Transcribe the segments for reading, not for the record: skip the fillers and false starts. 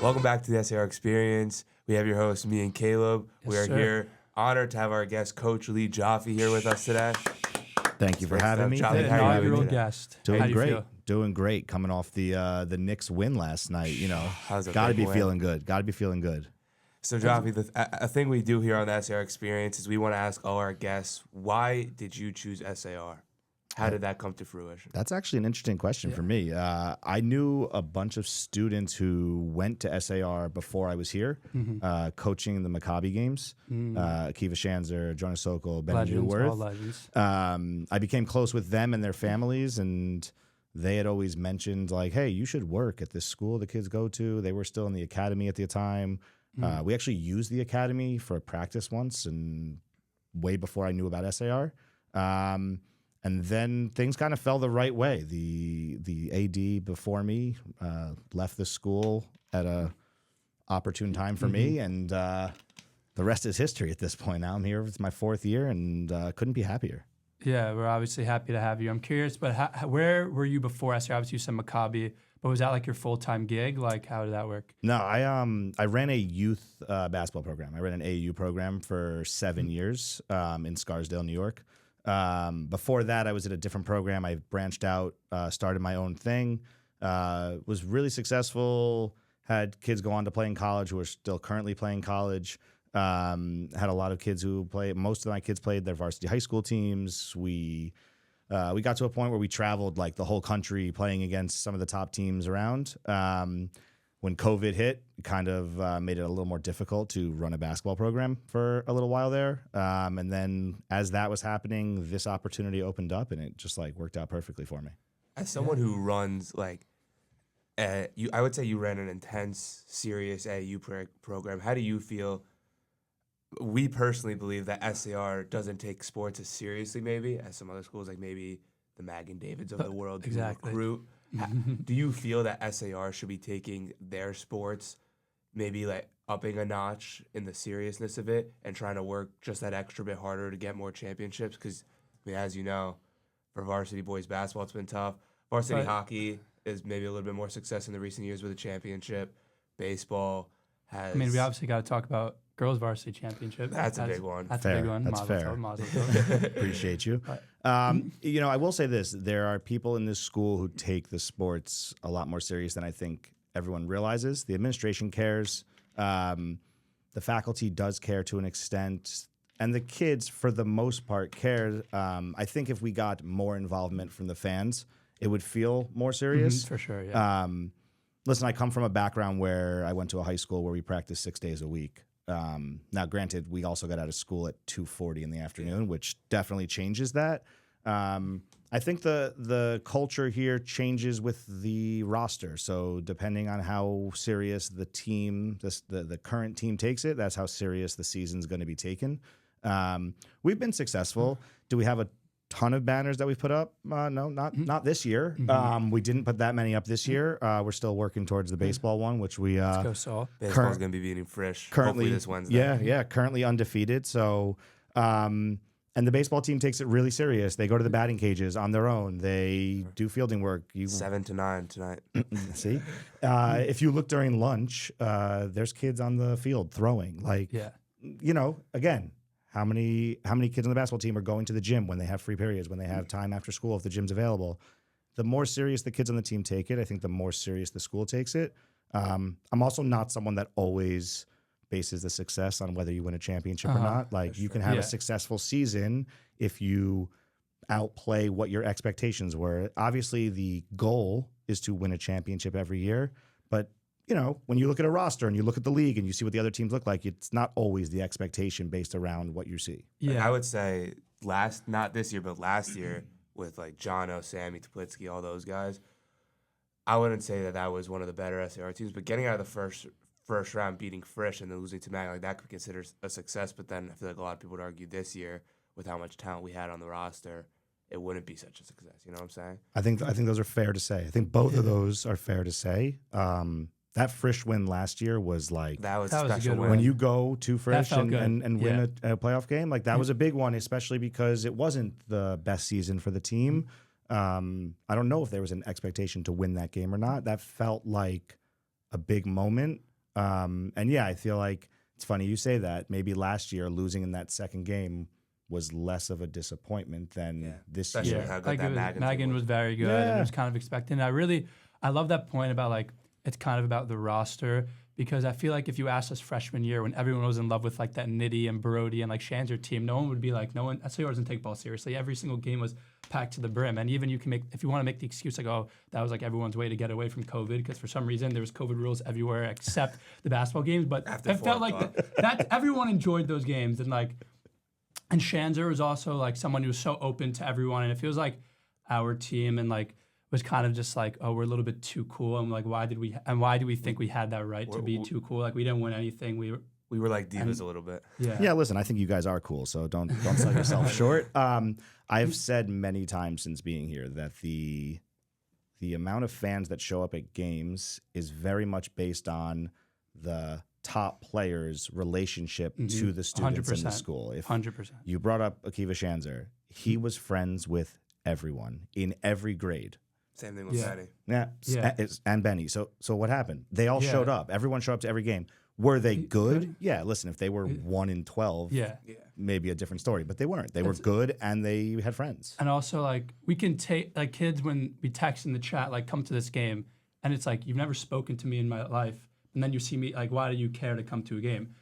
Welcome back to the SAR Experience. We have your host, me and Caleb. Yes, we are sir. here, honored to have our guest, Coach Lee Joffe, here with us today. Thank you for having me. Jolly, Thank The how you are you for having inaugural me. guest. How Doing do you great. feel? Doing great. Coming off the Knicks win last night. You know, That was a got to big be win. feeling good. Got to be feeling good. So, Joffe, a thing we do here on the SAR Experience is we want to ask all our guests, why did you choose SAR? How did that come to fruition? That's actually an interesting question for me. I knew a bunch of students who went to SAR before I was here, coaching the Maccabi games. Akiva Shanzer, Jonas Sokol, Ben Legends, all Newworth. legends. I became close with them and their families, and they had always mentioned, like, hey, you should work at this school the kids go to. They were still in the academy at the time. We actually used the academy for a practice once, and way before I knew about SAR. And then things kind of fell the right way. The AD before me left the school at a opportune time for me, and the rest is history at this point. Now I'm here. It's my fourth year, and couldn't be happier. Yeah, we're obviously happy to have you. I'm curious, but where were you before SR? Obviously, you said Maccabi, but was that like your full-time gig? Like, how did that work? No, I ran a youth basketball program. I ran an AAU program for 7 years in Scarsdale, New York. Before that, I was at a different program. I branched out, started my own thing, was really successful, had kids go on to play in college who are still currently playing college, had a lot of kids who play. Most of my kids played their varsity high school teams. We got to a point where we traveled like the whole country playing against some of the top teams around. When COVID hit, it kind of made it a little more difficult to run a basketball program for a little while there. And then as that was happening, this opportunity opened up, and it just like worked out perfectly for me. As someone who runs, like, I would say you ran an intense, serious AAU program. How do you feel? We personally believe that SAR doesn't take sports as seriously, maybe, as some other schools, like maybe the Mag and Davids of the world, who Exactly. recruit. Do you feel that SAR should be taking their sports, maybe like upping a notch in the seriousness of it and trying to work just that extra bit harder to get more championships? Because, I mean, as you know, for varsity boys basketball, it's been tough. Varsity hockey is maybe a little bit more success in the recent years with a championship. Baseball has. I mean, we obviously got to talk about girls varsity championship. That's a big one. That's Fair. a big one. That's Mazel fair. tov, mazel tov. Appreciate you. You know, I will say this. There are people in this school who take the sports a lot more serious than I think everyone realizes. The administration cares. The faculty does care to an extent. And the kids, for the most part, care. I think if we got more involvement from the fans, it would feel more serious. For sure, yeah. Listen, I come from a background where I went to a high school where we practiced 6 days a week. Now, granted, we also got out of school at 2:40 in the afternoon, which definitely changes that. I think the culture here changes with the roster. So depending on how serious the team, the current team takes it, that's how serious the season's going to be taken. We've been successful. Do we have a ton of banners that we've put up? No, not this year. We didn't put that many up this year. We're still working towards the baseball one, which we Go Saul. Baseball's going to be beating Frisch hopefully this Wednesday. Yeah, currently undefeated. So, and the baseball team takes it really serious. They go to the batting cages on their own. They do fielding work. 7 to 9 tonight. See, if you look during lunch, there's kids on the field throwing. Like, Yeah. you know, again. How many kids on the basketball team are going to the gym when they have free periods, when they have time after school if the gym's available? The more serious the kids on the team take it, I think the more serious the school takes it. I'm also not someone that always bases the success on whether you win a championship or not. Like, you can have a successful season if you outplay what your expectations were. Obviously, the goal is to win a championship every year, but you know, when you look at a roster and you look at the league and you see what the other teams look like, it's not always the expectation based around what you see. Like, Yeah. I would say not this year, but last year with like Jono, Sammy, Toplitsky, all those guys, I wouldn't say that was one of the better SAR teams, but getting out of the first round, beating Frisch and then losing to Mag, like that could be considered a success. But then I feel like a lot of people would argue this year with how much talent we had on the roster, it wouldn't be such a success. You know what I'm saying? I think those are fair to say. I think both of those are fair to say. That Frisch win last year was like That was That a was a special good win. when you go to Frisch felt good. and win a playoff game, like that was a big one, especially because it wasn't the best season for the team. I don't know if there was an expectation to win that game or not. That felt like a big moment. And yeah, I feel like it's funny you say that. Maybe last year losing in that second game was less of a disappointment than this Especially year. with how good like that it was, Magan Magan team was was. very good and it was kind of expected. And I love that point about like it's kind of about the roster because I feel like if you asked us freshman year when everyone was in love with like that Nitty and Brody and like Shanzer team, no one would be like, SAR doesn't take ball seriously. Every single game was packed to the brim. And even you can if you want to make the excuse like, oh, that was like everyone's way to get away from COVID because for some reason there was COVID rules everywhere except the basketball games. But After it 4 felt o'clock. like that everyone enjoyed those games and Shanzer was also like someone who was so open to everyone, and it feels like our team and like was kind of just like, oh, we're a little bit too cool, and like why do we think we had that right to be too cool? Like we didn't win anything. We were like divas a little bit. Yeah, listen, I think you guys are cool, so don't sell yourself short. I've said many times since being here that the amount of fans that show up at games is very much based on the top players' relationship to the students in the school. If 100%. you brought up Akiva Shanzer, he was friends with everyone in every grade. Same thing with Benny. And Benny. So what happened? They all showed up. Everyone showed up to every game. Were they good? Yeah, listen, if they were 1 in 12, maybe a different story. But they weren't. They were good and they had friends. And also, like, we can take, like, kids when we text in the chat, like, come to this game, and it's like, you've never spoken to me in my life. And then you see me, like, why do you care to come to a game?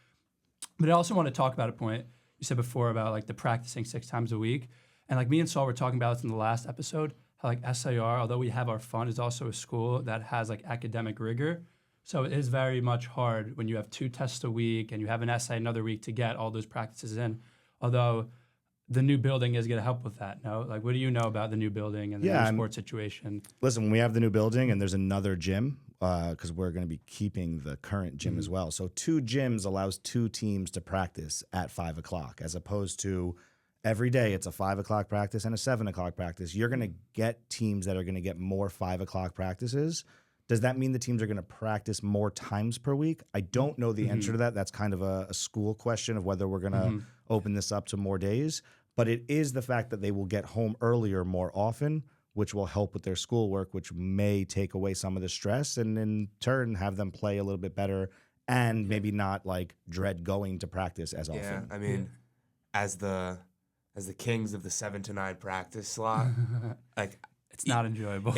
But I also want to talk about a point you said before about, like, the practicing 6 times a week. And, like, me and Saul were talking about this in the last episode, how, like, SAR, although we have our fun, is also a school that has, like, academic rigor. So it is very much hard when you have 2 tests a week and you have an essay another week to get all those practices in. Although the new building is going to help with that, no? Like, what do you know about the new building and the new sports situation? Listen, when we have the new building and there's another gym, because we're going to be keeping the current gym as well. So 2 gyms allows 2 teams to practice at 5 o'clock, as opposed to every day it's a 5 o'clock practice and a 7 o'clock practice. You're going to get teams that are going to get more 5 o'clock practices. Does that mean the teams are going to practice more times per week? I don't know the answer to that. That's kind of a school question of whether we're going to open this up to more days. But it is the fact that they will get home earlier more often, which will help with their schoolwork, which may take away some of the stress and in turn have them play a little bit better and maybe not like dread going to practice as often. Yeah, I mean, as the kings of the 7 to 9 practice slot, like it's not enjoyable.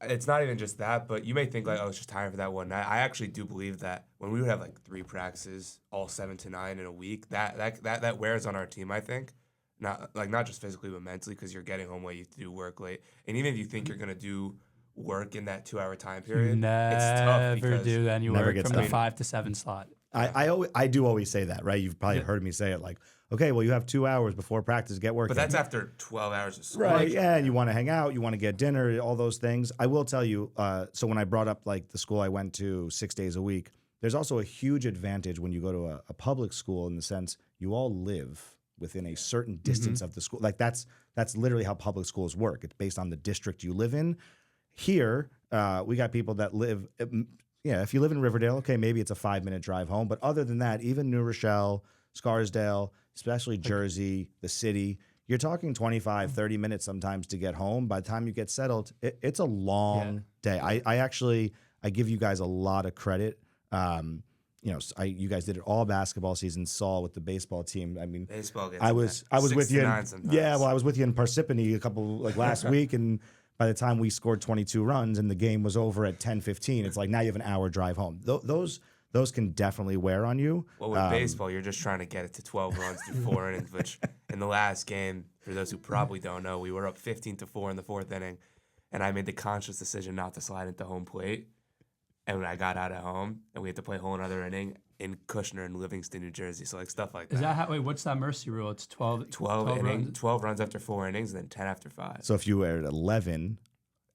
It's not even just that, but you may think like, oh, it's just time for that one night. I actually do believe that when we would have like 3 practices, all 7 to 9 in a week, that wears on our team. I think not just physically but mentally, because you're getting home late, you have to do work late, and even if you think you're gonna do work in that 2-hour time period, it's tough Never do any work from the done. 5 to 7 slot. I do always say that, right? You've probably heard me say it like, okay, well, you have 2 hours before practice, get working. But that's after 12 hours of school. Right, yeah, and you want to hang out, you want to get dinner, all those things. I will tell you, so when I brought up like the school I went to 6 days a week, there's also a huge advantage when you go to a public school in the sense you all live within a certain distance of the school. Like that's literally how public schools work. It's based on the district you live in. Here, we got people that live, if you live in Riverdale, okay, maybe it's a 5-minute drive home. But other than that, even New Rochelle, Scarsdale, especially Jersey, the city, you're talking 25, 30 minutes sometimes to get home. By the time you get settled, it's a long day. I give you guys a lot of credit. You guys did it all basketball season. Saul with the baseball team. I mean, baseball gets I was with you. I was with you in Parsippany a couple last week, and by the time we scored 22 runs and the game was over at 10:15, it's like now you have an hour drive home. Those can definitely wear on you. Well, with baseball, you're just trying to get it to 12 runs through 4 innings, which in the last game, for those who probably don't know, we were up 15-4 in the 4th inning, and I made the conscious decision not to slide into home plate. And when I got out at home, and we had to play a whole another inning in Kushner in Livingston, New Jersey, so like stuff like that. Is that how? Wait, what's that mercy rule? It's 12 runs? 12 runs after 4 innings, and then 10 after 5. So if you were at 11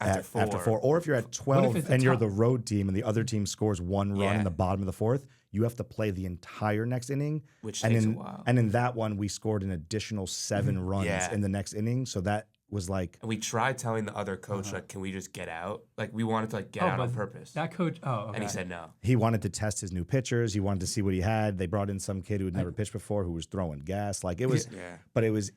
after 4, or if you're at 12 and you're the road team and the other team scores 1 run in the bottom of the 4th, you have to play the entire next inning. Which takes a while. And in that one, we scored an additional 7 runs in the next inning. So that was like... And we tried telling the other coach, like, can we just get out? Like, we wanted to like get out on purpose. That coach... okay. And he said no. He wanted to test his new pitchers. He wanted to see what he had. They brought in some kid who had never pitched before who was throwing gas. Like, it was... But it was...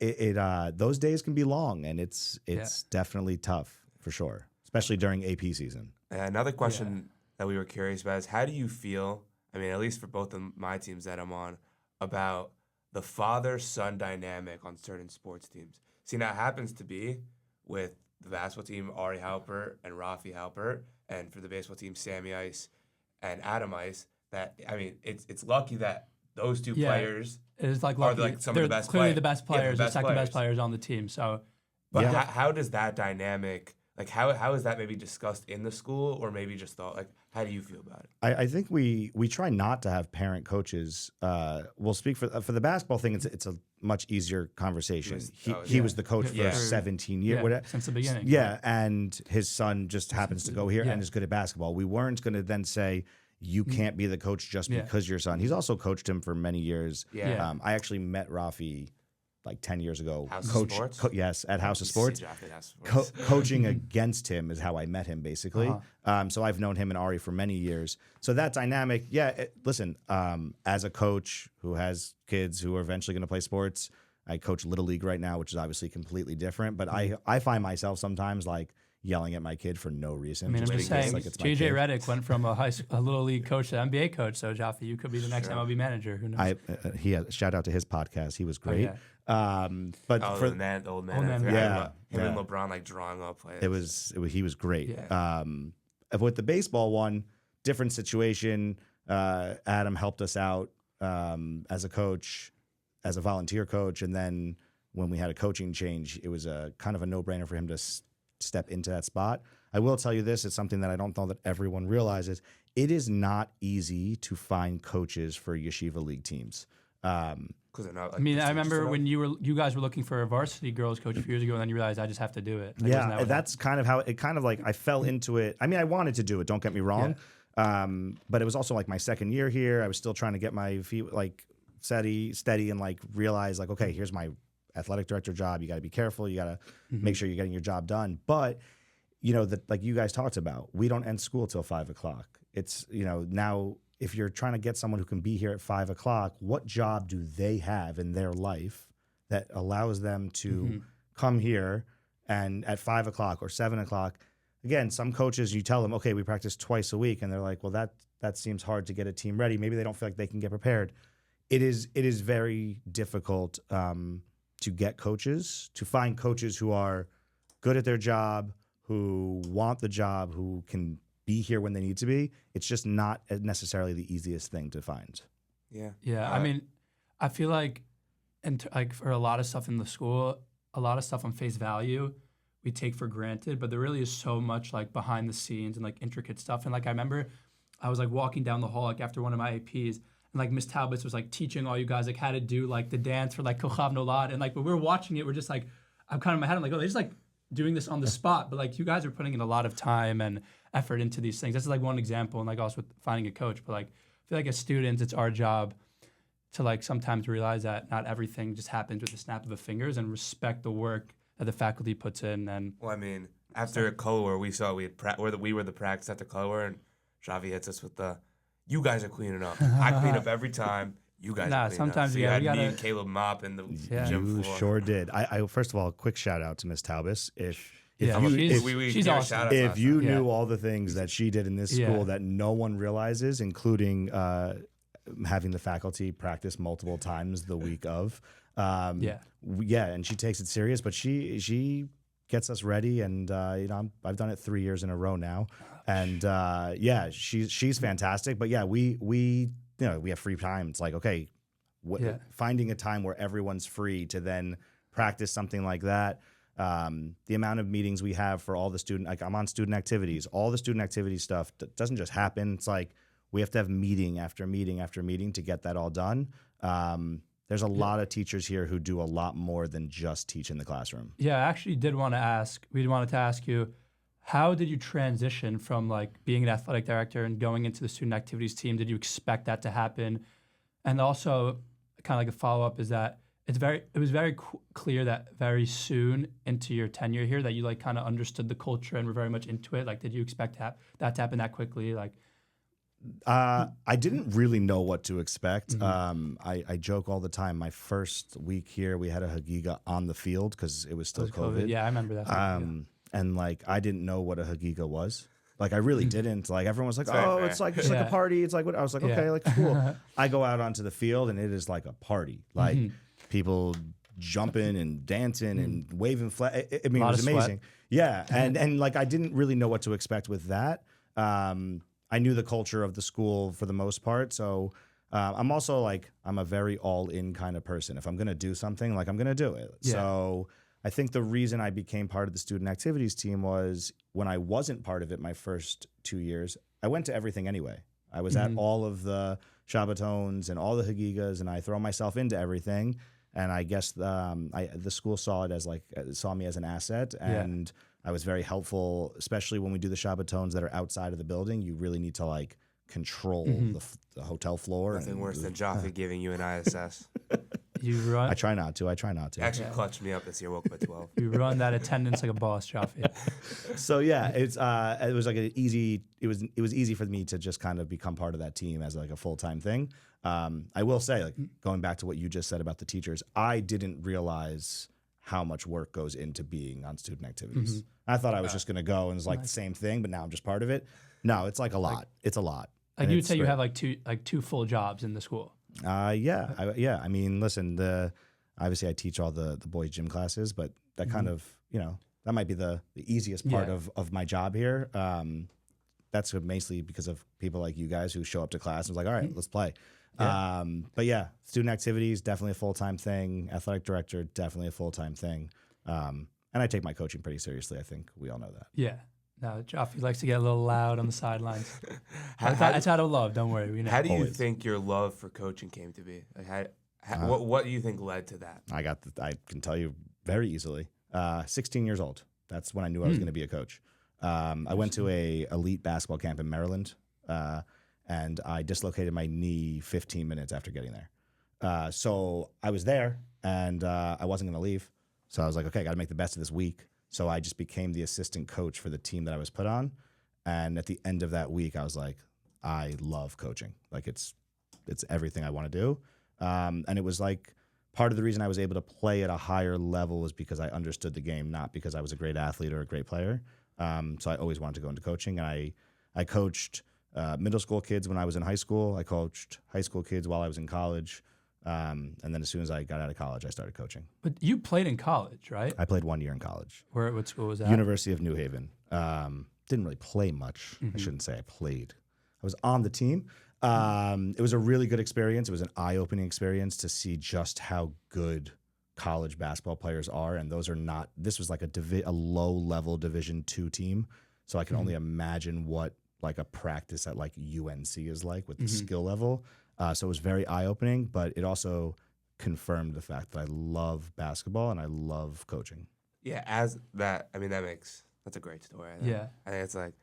those days can be long, and it's definitely tough, for sure. Especially during AP season. Another question that we were curious about is, how do you feel... I mean, at least for both of my teams that I'm on, about the father-son dynamic on certain sports teams. See, now it happens to be with the basketball team, Ari Halpert and Rafi Halpert, and for the baseball team, Sammy Ice and Adam Ice, that, I mean, it's lucky that those two players it is like are lucky. like some They're of the best clearly players. the best Yeah, players, the second best players on the team. So, But how does that dynamic, like how is that maybe discussed in the school, or maybe just thought, like, how do you feel about it? I think we try not to have parent coaches. We'll speak for the basketball thing. It's a much easier conversation. He was the coach for 17 years, whatever, since the beginning. Yeah, and his son just happens to go here and is good at basketball. We weren't going to then say you can't be the coach just because your son. He's also coached him for many years. Yeah. I actually met Rafi like 10 years ago. House of Sports? Yes, at House of Sports. Coaching against him is how I met him, basically. So I've known him and Ari for many years. So that dynamic, listen, as a coach who has kids who are eventually going to play sports, I coach Little League right now, which is obviously completely different. But I find myself sometimes like yelling at my kid for no reason. I mean, I'm just saying, like it's my JJ kid. Redick went from a Little League coach to NBA coach. So, Joffe, you could be the next MLB manager. Who knows? Shout out to his podcast. He was great. But the old man. Him and LeBron like drawing up players. He was great. Yeah. With the baseball one, different situation. Adam helped us out as a coach, as a volunteer coach, and then when we had a coaching change, it was a kind of a no-brainer for him to step into that spot. I will tell you this: it's something that I don't know that everyone realizes. It is not easy to find coaches for yeshiva league teams. Because they're not. Like, I mean, I remember when you guys were looking for a varsity girls coach a few years ago, and then you realized I just have to do it. Like, yeah, that's kind of how it kind of like I fell into it. I mean, I wanted to do it. Don't get me wrong, but it was also like my second year here. I was still trying to get my feet like steady, and like realize like, okay, here's my athletic director job. You got to be careful. You got to make sure you're getting your job done. But like you guys talked about, we don't end school till 5:00. It's now. If you're trying to get someone who can be here at 5:00, what job do they have in their life that allows them to come here and at 5:00 or 7:00? Again, some coaches, you tell them, okay, we practice twice a week, and they're like, well, that seems hard to get a team ready. Maybe they don't feel like they can get prepared. It is very difficult to get coaches, to find coaches who are good at their job, who want the job, who can be here when they need to be. It's just not necessarily the easiest thing to find. Yeah. I mean, I feel like, like for a lot of stuff in the school, a lot of stuff on face value, we take for granted, but there really is so much like behind the scenes and like intricate stuff. And like I remember, I was like walking down the hall like after one of my APs, and like Miss Talbot was like teaching all you guys like how to do like the dance for like Kochav Nolad, and like when we were watching it, we're just like, I'm kind of in my head, I'm like, oh, they're just like doing this on the spot, but like you guys are putting in a lot of time and effort into these things. That's like one example, and like also with finding a coach. But like I feel like as students, it's our job to like sometimes realize that not everything just happens with the snap of the fingers, and respect the work that the faculty puts in. And well, I mean, after Color, we saw we were the practice after Color, and Joffe hits us with the, "You guys are cleaning up. I clean up every time. You guys are cleaning sometimes up." So we had gotta, me and Caleb mop in the gym You floor. sure did. I first of all, a quick shout out to Miss Talbis. She's awesome. If you knew all the things that she did in this school that no one realizes, including having the faculty practice multiple times the week of, and she takes it serious. But she gets us ready, and I've done it 3 years in a row now, and she's fantastic. But we have free time. It's like, okay, finding a time where everyone's free to then practice something like that. The amount of meetings we have for all the student, like I'm on student activities, all the student activity stuff doesn't just happen. It's like we have to have meeting after meeting after meeting to get that all done. There's a lot of teachers here who do a lot more than just teach in the classroom. Yeah, I actually we wanted to ask you, how did you transition from like being an athletic director and going into the student activities team? Did you expect that to happen? And also kind of like a follow-up is that it was very clear that very soon into your tenure here that you like kind of understood the culture and were very much into it. Like, did you expect that to happen that quickly? Like, I didn't really know what to expect. I joke all the time. My first week here, we had a Hagiga on the field because it was still COVID. Yeah, I remember that. And like, I didn't know what a Hagiga was. Like I really didn't. Like everyone was like, very oh, fair. it's like just like a party. It's like what I was like, okay, like cool. I go out onto the field and it is like a party. Like people jumping and dancing and waving flag. I mean, it was amazing. Yeah, and like I didn't really know what to expect with that. I knew the culture of the school for the most part, so I'm also like I'm a very all-in kind of person. If I'm gonna do something, like I'm gonna do it. Yeah. So I think the reason I became part of the student activities team was when I wasn't part of it my first 2 years, I went to everything anyway. I was at all of the Shabbatones and all the Hagigas, and I throw myself into everything. And I guess the school saw me as an asset, and I was very helpful, especially when we do the Shabbatones that are outside of the building. You really need to like control the hotel floor. Nothing worse than Joffe giving you an ISS. You run. I try not to. Actually clutched me up this year. Woke up at 12. You run that attendance like a boss, Joffe. So yeah, it was like it was easy for me to just kind of become part of that team as like a full-time thing. I will say, like going back to what you just said about the teachers, I didn't realize how much work goes into being on student activities. I thought I was just going to go and it's like the same thing, but now I'm just part of it. No, it's like a lot. It's a lot. Like you would say, you have like two full jobs in the school. Yeah. I mean, listen, obviously I teach all the boys gym classes, but that kind of, that might be the easiest part of my job here. That's basically because of people like you guys who show up to class and was like, all right, let's play. Yeah. But yeah, student activities, definitely a full-time thing. Athletic director, definitely a full-time thing. And I take my coaching pretty seriously. I think we all know that. Yeah. No, Joffe likes to get a little loud on the sidelines. That's out of love. Don't worry. We know. How do you think your love for coaching came to be? Like, what do you think led to that? I can tell you very easily. 16 years old. That's when I knew I was going to be a coach. I went to a elite basketball camp in Maryland, and I dislocated my knee 15 minutes after getting there. So I was there, and I wasn't going to leave. So I was like, okay, I got to make the best of this week. So I just became the assistant coach for the team that I was put on. And at the end of that week, I was like, I love coaching. Like it's everything I want to do. And it was like part of the reason I was able to play at a higher level was because I understood the game, not because I was a great athlete or a great player. So I always wanted to go into coaching. And I coached middle school kids when I was in high school. I coached high school kids while I was in college. And then as soon as I got out of college, I started coaching. But you played in college, right? I played 1 year in college. What school was that? University of New Haven. Didn't really play much. I shouldn't say I played. I was on the team. It was a really good experience. It was an eye-opening experience to see just how good college basketball players are. And those are not, this was like a low-level Division II team. So I can only imagine what like a practice at like UNC is like with the skill level. So it was very eye-opening, but it also confirmed the fact that I love basketball and I love coaching. Yeah, that's a great story. I think it's like,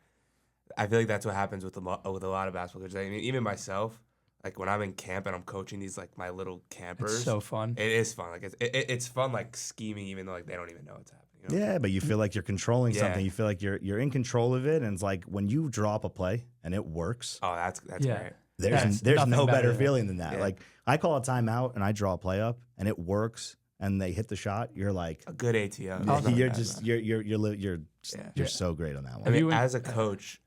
I feel like that's what happens with a lot of basketball coaches. I mean, even myself, like when I'm in camp and I'm coaching these like my little campers. It's so fun. It is fun. Like it's fun like scheming even though like they don't even know what's happening. You know? Yeah, but you feel like you're controlling something. You feel like you're in control of it, and it's like when you draw up a play and it works. Oh, that's great. There's no better feeling than that. Yeah. Like I call a timeout and I draw a play up and it works and they hit the shot. You're like a good ATO. You're so great on that one. I mean, as a coach,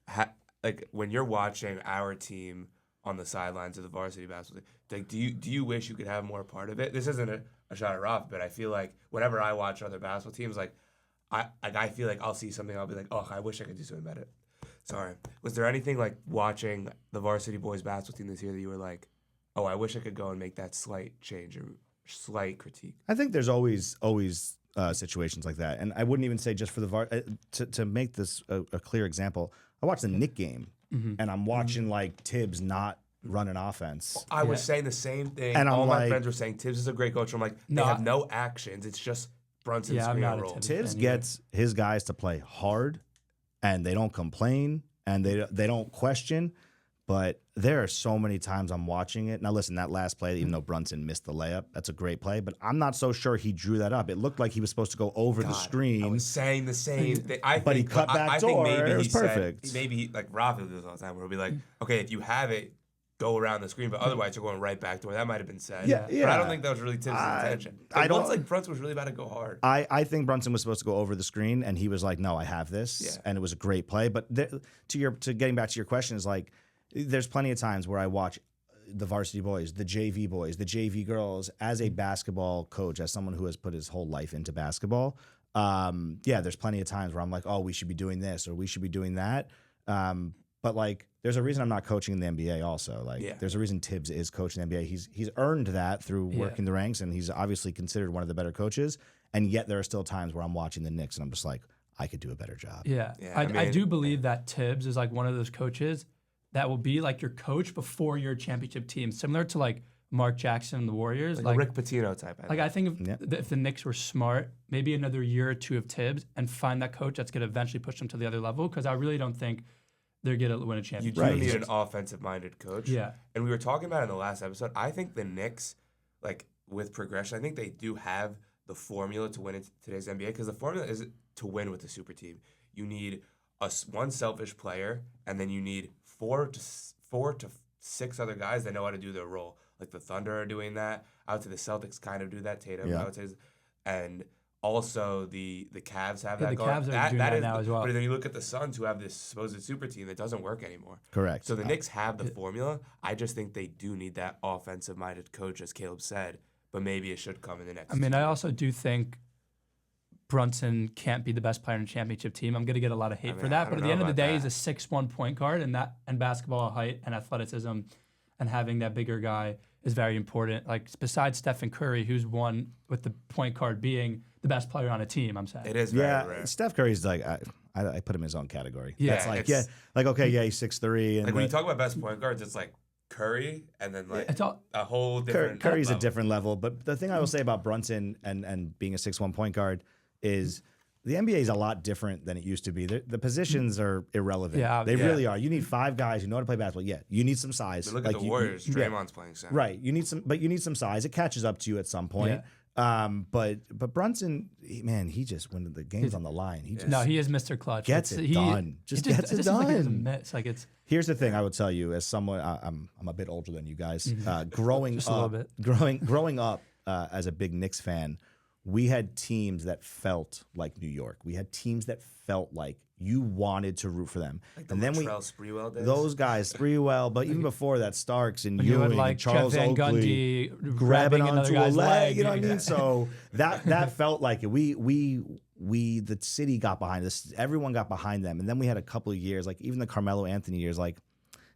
like when you're watching our team on the sidelines of the varsity basketball team, like do you wish you could have more part of it? This isn't a shot at Roth, but I feel like whenever I watch other basketball teams, like I feel like I'll see something, I'll be like, oh, I wish I could do something better. Sorry. Was there anything like watching the varsity boys basketball team this year that you were like, oh, I wish I could go and make that slight change or slight critique? I think there's always situations like that, and I wouldn't even say just for the to make this a clear example. I watched the Knick game, and I'm watching like Tibbs not run an offense. I was saying the same thing. And all my friends were saying Tibbs is a great coach. I'm like, they have no actions. It's just Brunson screen and roll. Tibbs gets his guys to play hard, and they don't complain, and they don't question. But there are so many times I'm watching it. Now, listen, that last play, even though Brunson missed the layup, that's a great play. But I'm not so sure he drew that up. It looked like he was supposed to go over the screen. I was saying the same thing. But he cut back door. It was perfect. Maybe like Rafi will do this all the time, where he'll be like, okay, if you have it, go around the screen, but otherwise you're going right back to where that might have been said. Yeah, But I don't think that was really Tibbs' intention. I don't- Once, like, Brunson was really about to go hard. I think Brunson was supposed to go over the screen, and he was like, "No, I have this," Yeah. and it was a great play. But to getting back to your question is like, there's plenty of times where I watch the varsity boys, the JV boys, the JV girls as a basketball coach, as someone who has put his whole life into basketball. There's plenty of times where I'm like, "Oh, we should be doing this or we should be doing that." But like, there's a reason I'm not coaching in the NBA. Also, like, there's a reason Tibbs is coaching the NBA. He's earned that through working the ranks, and he's obviously considered one of the better coaches. And yet, there are still times where I'm watching the Knicks, and I'm just like, I could do a better job. Yeah, I do believe that Tibbs is like one of those coaches that will be like your coach before your championship team, similar to like Mark Jackson and the Warriors, like a Rick Pitino type. I think if the Knicks were smart, maybe another year or two of Tibbs and find that coach that's going to eventually push them to the other level. Because I really don't think they're going to win a championship. You do need an offensive-minded coach. Yeah. And we were talking about it in the last episode. I think the Knicks, like, with progression, I think they do have the formula to win in today's NBA, because the formula is to win with a super team. You need one selfish player, and then you need four to six other guys that know how to do their role. Like the Thunder are doing that. I would say the Celtics kind of do that. Tatum, I would say, and also the Cavs have that. The Cavs are doing that now as well. But then you look at the Suns, who have this supposed super team that doesn't work anymore. Correct. So the Knicks have the formula. I just think they do need that offensive-minded coach, as Caleb said. But maybe it should come in the next. I mean, I also do think Brunson can't be the best player in a championship team. I'm going to get a lot of hate for that. But at the end of the day, he's a 6'1" point guard, and basketball height and athleticism and having that bigger guy is very important. Like, besides Stephen Curry, who's won with the point guard being the best player on a team, I'm saying. It is very rare. Steph Curry's like, I put him in his own category. Yeah, that's like, he's 6'3". And like, when you talk about best point guards, it's like Curry, and then like a whole different Curry's level. a different level. But the thing I will say about Brunson and being a 6'1" point guard is the NBA is a lot different than it used to be. The positions are irrelevant. They really are. You need 5 guys who know how to play basketball. Yeah, you need some size. But look at the Warriors. Draymond's playing center. Right. You need some size. It catches up to you at some point. Yeah. But Brunson, man, he just, when the game's on the line, he is Mr. Clutch. Gets it done. Just gets it done. Like he doesn't miss. Like, it's. Here's the thing I would tell you, as someone, I'm a bit older than you guys. Growing Just up, a little bit. growing up as a big Knicks fan, we had teams that felt like New York. We had teams that felt like you wanted to root for them. Like the and then Sprewell days. Those guys, Sprewell, but even before that, Starks and You would Ewing like and Charles Jeff Van Oakley Gundy grabbing another onto a guy's leg. You know what I mean? Yeah. So that felt like it. We the city got behind this. Everyone got behind them, and then we had a couple of years, like even the Carmelo Anthony years, like,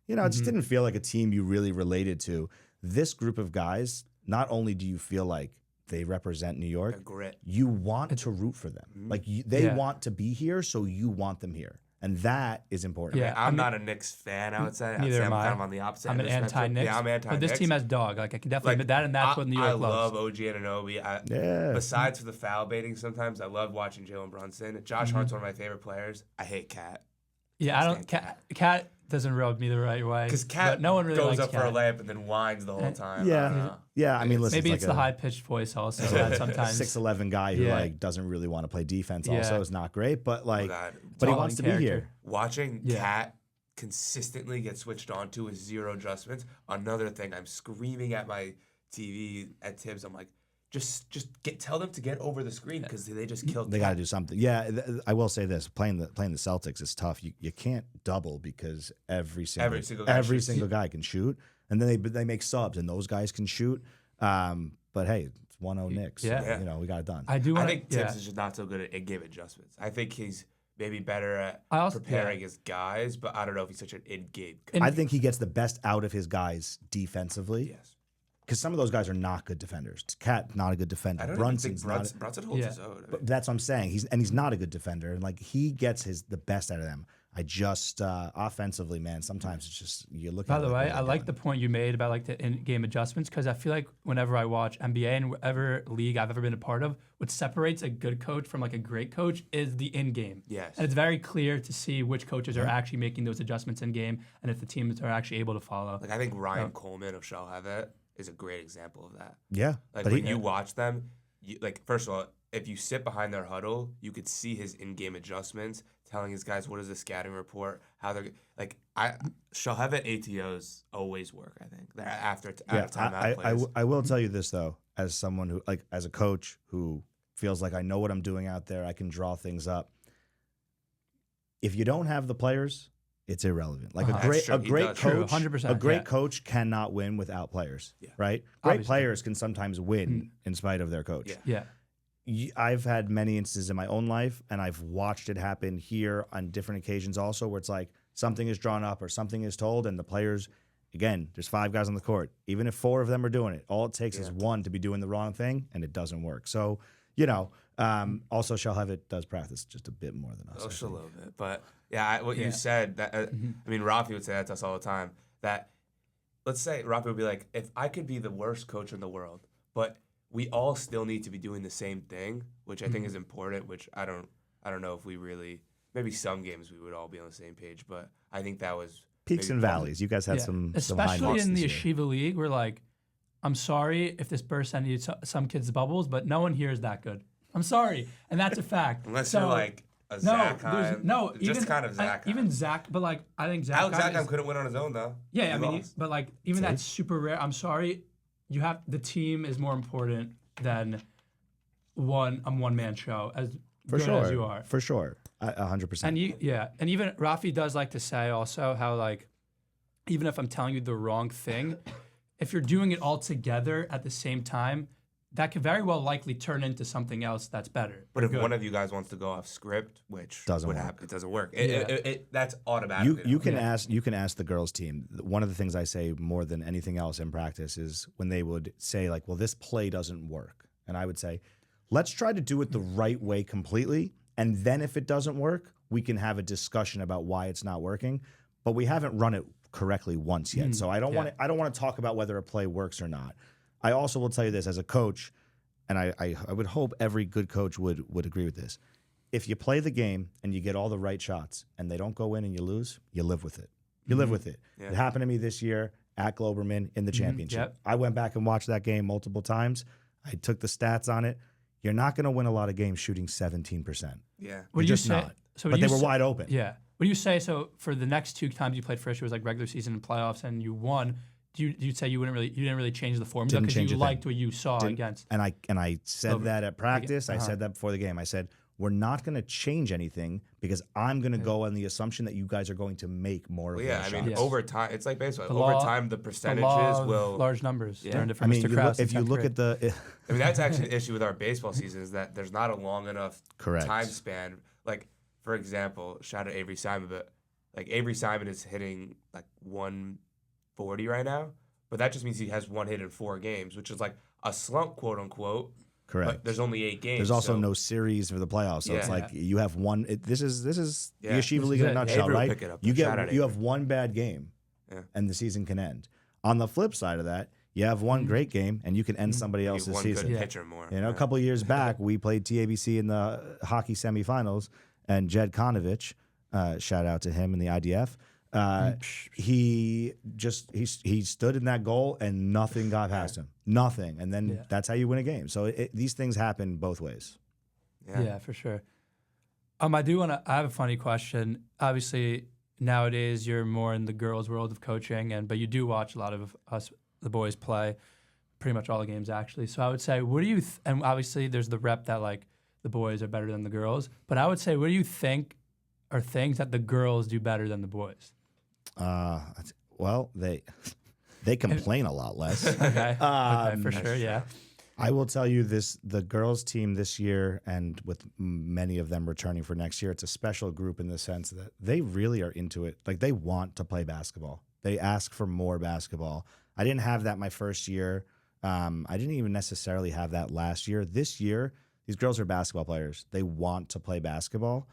it just didn't feel like a team you really related to. This group of guys, not only do you feel like they represent New York, you want to root for them. Like, they want to be here, so you want them here. And that is important. Yeah, I'm not a Knicks fan, I would say. Neither am I. Kind of on the opposite. I'm an anti-Knicks. Yeah, I'm anti-Knicks. But this team has dog. Like, I can definitely admit that, and that's what New York loves. I love OG Anunoby. Besides for the foul baiting sometimes, I love watching Jalen Brunson. Josh Hart's one of my favorite players. I hate Cat. Yeah, I don't. Cat doesn't rub me the right way. Because Cat no one really goes likes up Cat. for a layup and then whines the whole time. Yeah. I mean, listen, maybe it's the high-pitched voice also. That sometimes 6'11" guy who like doesn't really want to play defense. Also, is not great. But like, but he wants to be here. Watching Cat consistently get switched on to with 0 adjustments. Another thing, I'm screaming at my TV at Tibbs. I'm like, just tell them to get over the screen, because they just killed. They got to do something. Yeah, I will say this: playing the Celtics is tough. You can't double, because every single guy can shoot, and then they make subs, and those guys can shoot. But hey, it's 1-0 Knicks. Yeah. So, we got it done. I think Tibbs is just not so good at game adjustments. I think he's maybe better at preparing his guys, but I don't know if he's such an in-game coach. I think he gets the best out of his guys defensively. Yes. Because some of those guys are not good defenders. Cat, not a good defender. I don't Brunson's think Brunson holds his own. But that's what I'm saying. He's not a good defender, and like, he gets the best out of them. I just offensively, man, sometimes it's just, you look. By the way, I like the point you made about like the in-game adjustments, because I feel like whenever I watch NBA and whatever league I've ever been a part of, what separates a good coach from like a great coach is the in-game. Yes. And it's very clear to see which coaches are actually making those adjustments in-game, and if the teams are actually able to follow. Like, I think Ryan Coleman of Shell Have It is a great example of that. Yeah. Like, when you watch them, like, first of all, if you sit behind their huddle, you could see his in-game adjustments, telling his guys what is the scouting report, how they're like. Shalhevet ATOs always work. I think they're after timeout plays. I will tell you this though, as someone who as a coach who feels like I know what I'm doing out there, I can draw things up. If you don't have the players, it's irrelevant. Like a great coach, 100%, a great coach cannot win without players, right? Great players can sometimes win in spite of their coach. Yeah. I've had many instances in my own life, and I've watched it happen here on different occasions also, where it's like something is drawn up or something is told, and the players, again, there's 5 guys on the court. Even if 4 of them are doing it, all it takes is 1 to be doing the wrong thing, and it doesn't work. So, also Shalhevet does practice just a bit more than us. Just a little bit. But, you said, that I mean, Rafi would say that to us all the time, that let's say Rafi would be like, if I could be the worst coach in the world, but we all still need to be doing the same thing, which I think is important, which I don't know if we really, maybe some games we would all be on the same page, but I think that was peaks and valleys. You guys had some high especially marks in the this year. yeshiva league. We're like, I'm sorry if this burst ended some kids' bubbles, but no one here is that good. I'm sorry, and that's a fact. Unless you're like a Zach even kind of Zach. Even Zach, but like I think Zach. Alex Zach couldn't win on his own though. Yeah, I mean, but like even that's super rare. I'm sorry, the team is more important than one man show as good as you are. For sure, 100%. And even Rafi does like to say also how like even if I'm telling you the wrong thing, if you're doing it all together at the same time, that could very well likely turn into something else that's better. But if one of you guys wants to go off script, which doesn't happen, it doesn't work. That's automatic. You can ask the girls team. One of the things I say more than anything else in practice is when they would say like, well, this play doesn't work. And I would say, let's try to do it the right way completely. And then if it doesn't work, we can have a discussion about why it's not working. But we haven't run it correctly once yet. So I don't want to talk about whether a play works or not. I also will tell you this as a coach, and I would hope every good coach would agree with this. If you play the game and you get all the right shots and they don't go in and you lose, you live with it. You live with it. Yeah. It happened to me this year at Globerman in the championship. Yep. I went back and watched that game multiple times. I took the stats on it. You're not going to win a lot of games shooting 17%. Yeah. What do you say? Not. So but they were wide open. Yeah. What do you say? So for the next 2 times you played first, it was like regular season and playoffs, and you won. You'd say you didn't really change the formula because you liked what you saw against. And I said that at practice. I said that before the game. I said, we're not going to change anything because I'm going to go on the assumption that you guys are going to make more of those shots. I mean, over time, it's like baseball. Over time, the percentages will... large numbers. Yeah. I mean, if you look at the... I mean, that's actually an issue with our baseball season is that there's not a long enough time span. Like, for example, shout out Avery Simon, but like Avery Simon is hitting like 140 right now, but that just means he has 1 hit in 4 games, which is like a slump, quote unquote. Correct. But there's only 8 games. There's also no series for the playoffs, so it's like you have one. This is the Yeshiva League in a nutshell, right? You have one bad game, and the season can end. On the flip side of that, you have one great game, and you can end somebody else's season. Good pitcher more. A couple of years back, we played TABC in the hockey semifinals, and Jed Konovich, shout out to him in the IDF. He stood in that goal and nothing got past him. Nothing. And then that's how you win a game. So these things happen both ways. Yeah, for sure. I have a funny question. Obviously, nowadays you're more in the girls' world of coaching, but you do watch a lot of us, the boys, play pretty much all the games actually. So I would say, what do you, and obviously there's the rep that like the boys are better than the girls, but I would say, what do you think are things that the girls do better than the boys? Well, they complain a lot less. Okay, for sure, yeah. I will tell you this, the girls team this year, and with many of them returning for next year, it's a special group in the sense that they really are into it. Like, they want to play basketball. They ask for more basketball. I didn't have that my first year. I didn't even necessarily have that last year. This year, these girls are basketball players. They want to play basketball.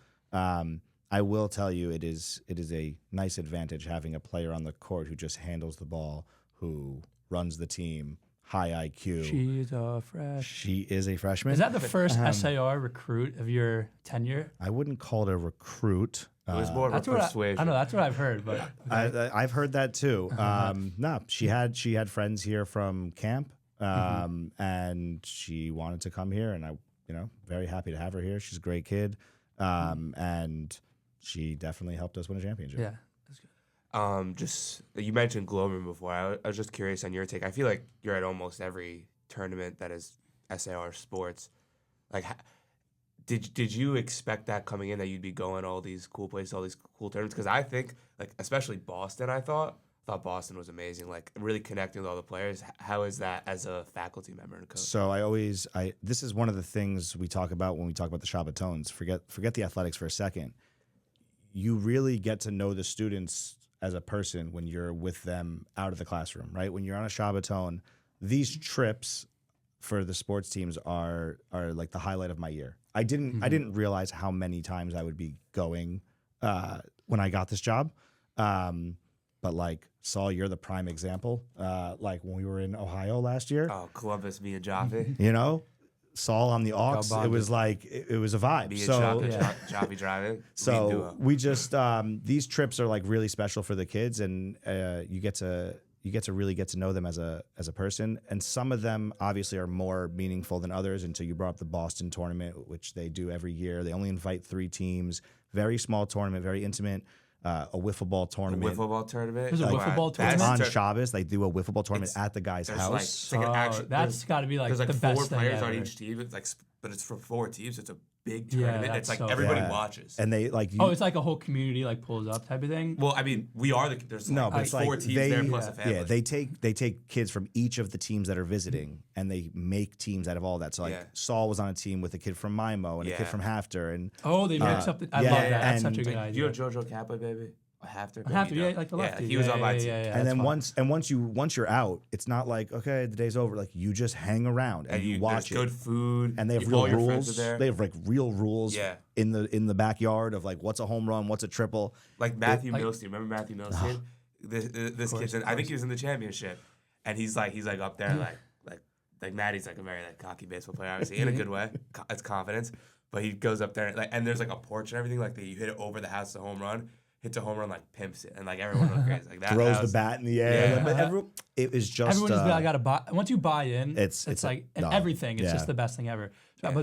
I will tell you, it is a nice advantage having a player on the court who just handles the ball, who runs the team, high IQ. She is a freshman. Is that the first SAR recruit of your tenure? I wouldn't call it a recruit. It was more of a persuasion. I know, that's what I've heard. But I've heard that too. No, she had friends here from camp, and she wanted to come here, and very happy to have her here. She's a great kid, and she definitely helped us win a championship. Yeah. Just you mentioned Glover before. I was just curious on your take. I feel like you're at almost every tournament that is SAR sports. Like, did you expect that coming in, that you'd be going all these cool places, all these cool tournaments? Because I think, like, especially Boston, I thought Boston was amazing. Like, really connecting with all the players. How is that as a faculty member and a coach? So this is one of the things we talk about when we talk about the Shabbatones. Forget the athletics for a second. You really get to know the students as a person when you're with them out of the classroom, right? When you're on a Shabbaton, these trips for the sports teams are like the highlight of my year. I didn't realize how many times I would be going when I got this job. But like, Saul, you're the prime example. Like when we were in Ohio last year. Oh, Columbus, me and Joffe. Saul on the aux, it was like it was a vibe. Me and Joffe driving. So we just these trips are like really special for the kids, and you get to really get to know them as a person. And some of them obviously are more meaningful than others. And so you brought up the Boston tournament, which they do every year. They only invite 3 teams. Very small tournament, very intimate. A wiffle ball tournament. Wiffle ball tournament. There's a wiffle ball tournament on Shabbos. They do a wiffle ball tournament at the guy's house. That's got to be like there's the like best 4 players thing on ever. each team. It's like, but it's for 4 teams. It's a big tournament. It's like everybody watches. And they like. It's like a whole community like pulls up type of thing. Well, I mean, we are there's like 4 teams there plus a family. Yeah, they take kids from each of the teams that are visiting, and they make teams out of all that. So like Saul was on a team with a kid from Mimo and a kid from Hafter, and they mix up. I love that. That's such a good idea. Do you know Jojo Kappa, baby? Like the lefty. He was on my team. And then once you're out, it's not like, okay, the day's over. Like, you just hang around and you watch it. Good food, and they have real rules. They have like real rules in the backyard of like what's a home run, what's a triple. Like Matthew Milstein. Remember Matthew Milstein? This kid, I think he was in the championship, and he's like up there like Maddie's like a very like cocky baseball player, obviously in a good way. It's confidence, but he goes up there and there's like a porch and everything. Like you hit it over the house, the home run. Hits a home run, like pimps it, and like everyone goes crazy. Like that throws the bat in the air. Yeah. But it was just everyone just I gotta buy. Once you buy in, it's like everything. It's just the best thing ever.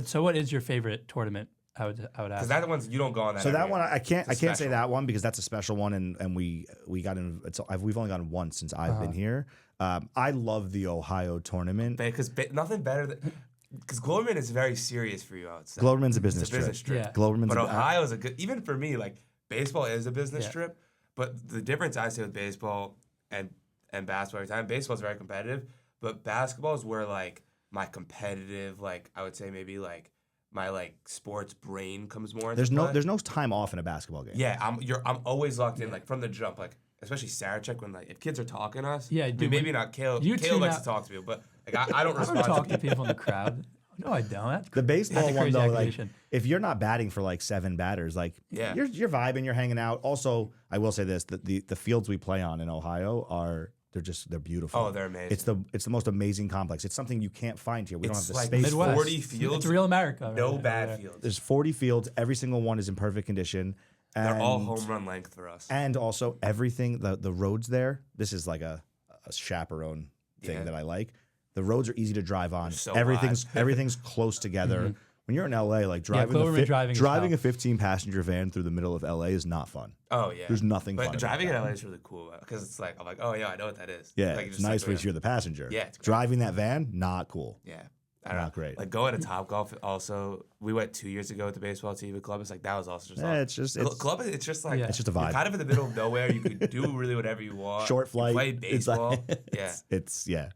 So what is your favorite tournament? I would ask. Because that ones you don't go on that. So that one I can't say that one because that's a special one, and we got in. We've only gone once since I've been here. I love the Ohio tournament because nothing better than. Because Gloverman is very serious for you, I would say. Gloverman's a business trip. Yeah. But Ohio is a good. Even for me, like. Baseball is a business trip, but the difference I see with baseball and basketball every time, baseball is very competitive, but basketball is where like my competitive, like I would say maybe like my like sports brain comes more. There's no time off in a basketball game. Yeah, I'm always locked in like from the jump, like especially Sarachek when like if kids are talking to us. Yeah, dude, maybe not Kale. Kale likes to talk to people, but like I don't respond to talk to people in the crowd. No, I don't. The baseball one though, like if you're not batting for like 7 batters, like you're vibing, you're hanging out. Also, I will say this: the fields we play on in Ohio they're beautiful. Oh, they're amazing. It's the most amazing complex. It's something you can't find here. We don't have the like space. Midwest. 40 fields. It's real America. No bad fields. There's 40 fields. Every single one is in perfect condition. They're all home run length for us. And also everything, the roads there. This is like a chaperone thing that I like. The roads are easy to drive on. So everything's close together. When you're in LA, like driving a 15-passenger van through the middle of LA is not fun. Oh yeah, there's nothing fun. But driving in LA is really cool because it's like I'm like, oh yeah, I know what that is. Yeah, like, it's nice when you're the passenger. Yeah, it's driving that van, not cool. Yeah, not great. Like going to Topgolf. Also, we went 2 years ago with the baseball team at Columbus. Like that was also just it's just Columbus. It's just like it's just a vibe. You're kind of in the middle of nowhere. You could do really whatever you want. Short flight. You play baseball. Yeah.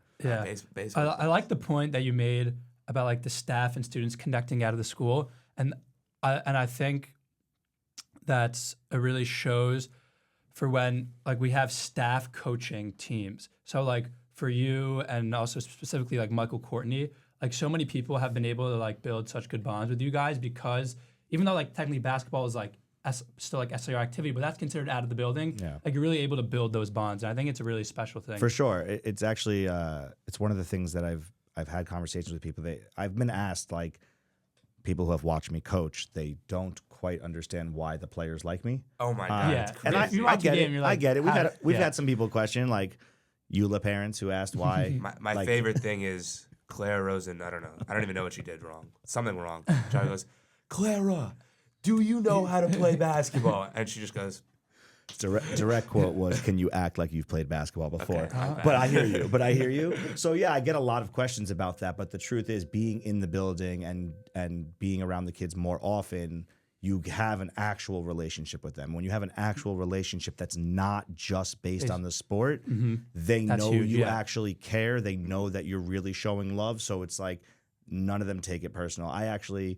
Baseball. I like the point that you made about like the staff and students connecting out of the school, and I think it really shows for when like we have staff coaching teams. So like for you and also specifically like Michael Courtney, like so many people have been able to like build such good bonds with you guys because even though like technically basketball is like still like SAR activity, but that's considered out of the building. Yeah. Like you're really able to build those bonds, and I think it's a really special thing. For sure, it's actually it's one of the things that I've had conversations with people. I've been asked like people who have watched me coach, they don't quite understand why the players like me. Oh my god! Yeah, and I get it. I get it. We've had some people question like EULA parents who asked why. My favorite thing is Clara Rosen, I don't know. I don't even know what she did wrong. Something wrong. Johnny goes, Clara, do you know how to play basketball? And she just goes, Direct quote was, "Can you act like you've played basketball before?" Okay, But I hear you. But I hear you. So yeah, I get a lot of questions about that. But the truth is, being in the building and being around the kids more often, you have an actual relationship with them. When you have an actual relationship that's not just based on the sport, they That's know huge, you yeah. actually care. They know that you're really showing love. So it's like none of them take it personal. I actually,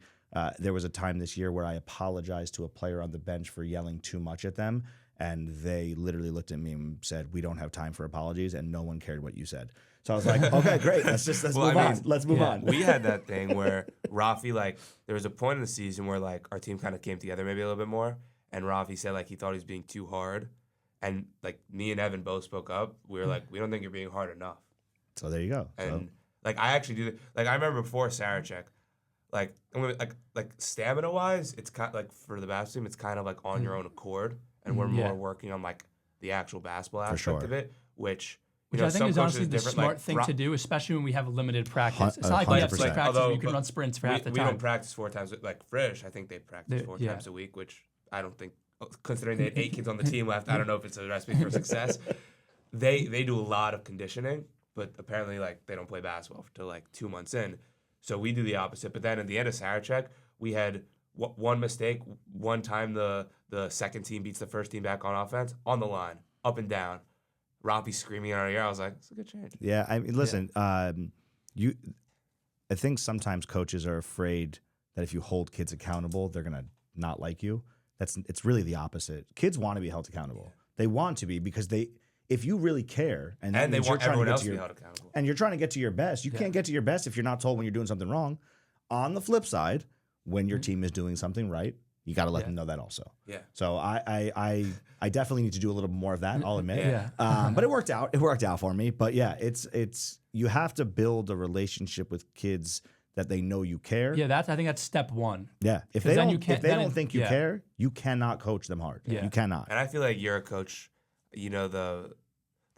there was a time this year where I apologized to a player on the bench for yelling too much at them. And they literally looked at me and said, "We don't have time for apologies," and no one cared what you said. So I was like, "Okay, great. Let's move on. Let's move on." We had that thing where Rafi, like, there was a point in the season where, like, our team kind of came together maybe a little bit more, and Rafi said, like, he thought he was being too hard. And, like, me and Evan both spoke up. We were like, we don't think you're being hard enough. So there you go. And, like, I actually do that. Like, I remember before Sarachek, like, stamina-wise, it's kind of, like, for the basketball team, it's kind of, like, on your own accord. And we're more working on, like, the actual basketball aspect of it, which Which I think is honestly the smart thing to do, especially when we have limited practice. It's not like we have 6 practices where you can run sprints for half the time. We don't practice 4 times. Like Frisch, I think they practice 4 times a week, which I don't think, considering they had 8 kids on the team left, I don't know if it's a recipe for success. They do a lot of conditioning, but apparently, like, they don't play basketball until, like, 2 months in. So we do the opposite. But then at the end of Sarachek, we had one mistake. One time the second team beats the first team back on offense, on the line, up and down. Rafi screaming in our ear. I was like, it's a good change. Yeah, I mean, listen, I think sometimes coaches are afraid that if you hold kids accountable, they're gonna not like you. It's really the opposite. Kids want to be held accountable. Yeah. They want to be because if you really care and they want everyone else to be held accountable, and you're trying to get to your best, you can't get to your best if you're not told when you're doing something wrong. On the flip side, when your team is doing something right, you got to let them know that also. Yeah. So I definitely need to do a little more of that. I'll admit. Yeah. But it worked out. It worked out for me. But yeah, it's you have to build a relationship with kids that they know you care. Yeah, I think that's step one. Yeah. If they don't think you care, you cannot coach them hard. Yeah. You cannot. And I feel like you're a coach. You know the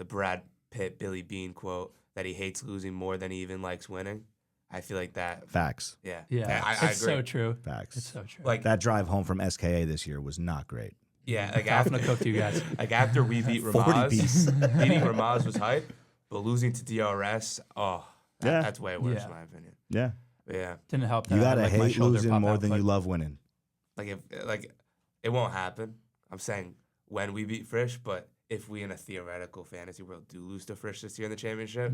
Brad Pitt Billy Bean quote that he hates losing more than he even likes winning. I feel like that. Facts. Yeah. Yeah. I agree. It's so true. Facts. It's so true. Like that drive home from SKA this year was not great. Yeah. Like I'm gonna cook to you guys. Like after we beat Ramaz, beating Ramaz was hype, but losing to DRS, that's way worse in my opinion. Yeah. But yeah. Didn't help that. You gotta like hate losing more than you love winning. Like it won't happen. I'm saying when we beat Frisch, but if we in a theoretical fantasy world do lose to Frisch this year in the championship,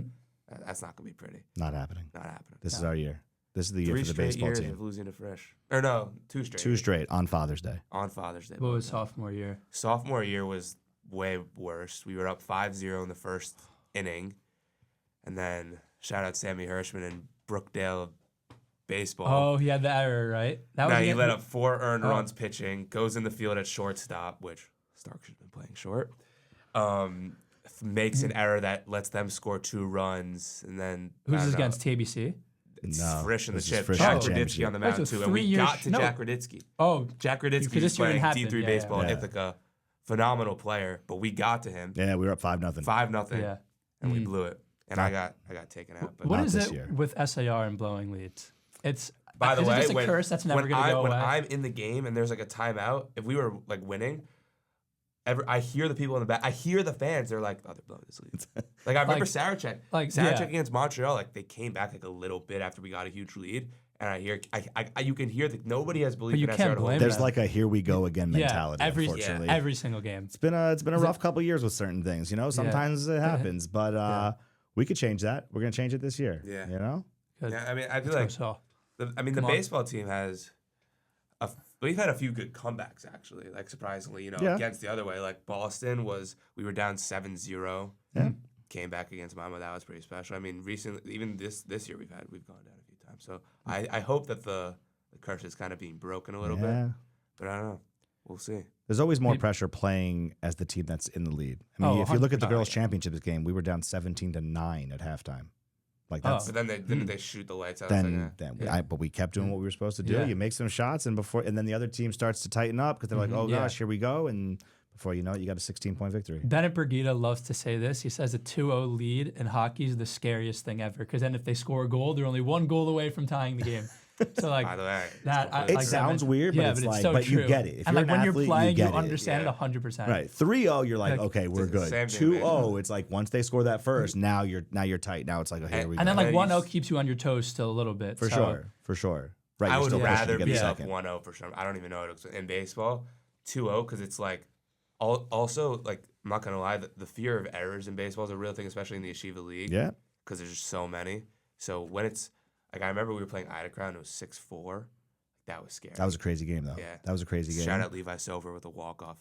that's not gonna be pretty. Not happening. Not happening. This is our year. This is the year for the 3 baseball straight team. years of losing to Frisch. Or no, 2 straight. 2 straight on Father's Day. On Father's Day. What was sophomore year? Sophomore year was way worse. We were up 5-0 in the first inning. And then shout out Sammy Hirschman and Brookdale baseball. Oh, he had the error, right? He let up 4 earned runs pitching, goes in the field at shortstop, which Stark should have been playing short. Makes an error that lets them score 2 runs, and then who's this against? TBC? It's No, Frisch in the this is chip. Frisch Jack in the Raditsky on the mound too, and 3 we years got to Jack Raditsky. Oh, Jack Raditsky because was this year playing didn't happen. D3 baseball in Yeah. Ithaca. Phenomenal player, but we got to him. Yeah, we were up 5-0. 5-0. Yeah. And we blew it. And I got taken out. But what not is this it year. with SAR and blowing leads? It's by the is way, it just a curse that's never going to go away? when I'm in the game and there's like a timeout, if we were like winning, I hear the people in the back. I hear the fans. They're like, "Oh, they're blowing this lead." Like I remember Sarachek. Sarachek against Montreal. Like they came back like a little bit after we got a huge lead, and I hear, you can hear that nobody has belief in SAR to hold. There's like a here we go again mentality. Unfortunately, every single game. It's been a rough couple years with certain things. You know, sometimes it happens, but we could change that. We're gonna change it this year. Yeah. You know. Good. Yeah, I mean, I feel like the baseball team has. We've had a few good comebacks actually, like surprisingly, against the other way. Like Boston we were down 7-0. Yeah. Came back against Mama. That was pretty special. I mean, recently, even this year we've gone down a few times. So I hope that the curse is kind of being broken a little bit. But I don't know. We'll see. There's always more pressure playing as the team that's in the lead. I mean, if you look at the girls' championships game, we were down 17-9 at halftime. Like that's, but then didn't they shoot the lights out? But we kept doing what we were supposed to do. You make some shots, and then the other team starts to tighten up because they're like, "Oh gosh, here we go!" And Before you know it, you got a 16-point victory. Bennett Brigida loves to say this. He says a 2-0 lead in hockey is the scariest thing ever because then if they score a goal, they're only one goal away from tying the game. So like By the way, that, It sounds weird, but it's like, so but true. you get it. If and you're like an when athlete, you're playing, you you get it. understand it 100%. Right. 3-0, you're like, Like, okay, we're it's the good. same thing, 2-0, it's like once they score that first, now you're tight. Now it's like, oh, here we go. And then like And 1-0 you- keeps you on your toes still a little bit. For so. sure. Right. I you're would still pushing to rather get be the up second. 1-0 for sure. I don't even know what it was in baseball. 2-0 because it's like also like I'm not gonna lie, the fear of errors in baseball is a real thing, especially in the yeshiva league. Yeah. Because there's just so many. So when it's like I remember we were playing Ida Crown, it was 6-4. That was scary. That was a crazy game, though. Yeah. That was a crazy game. Shout out Levi Silver with a walk-off.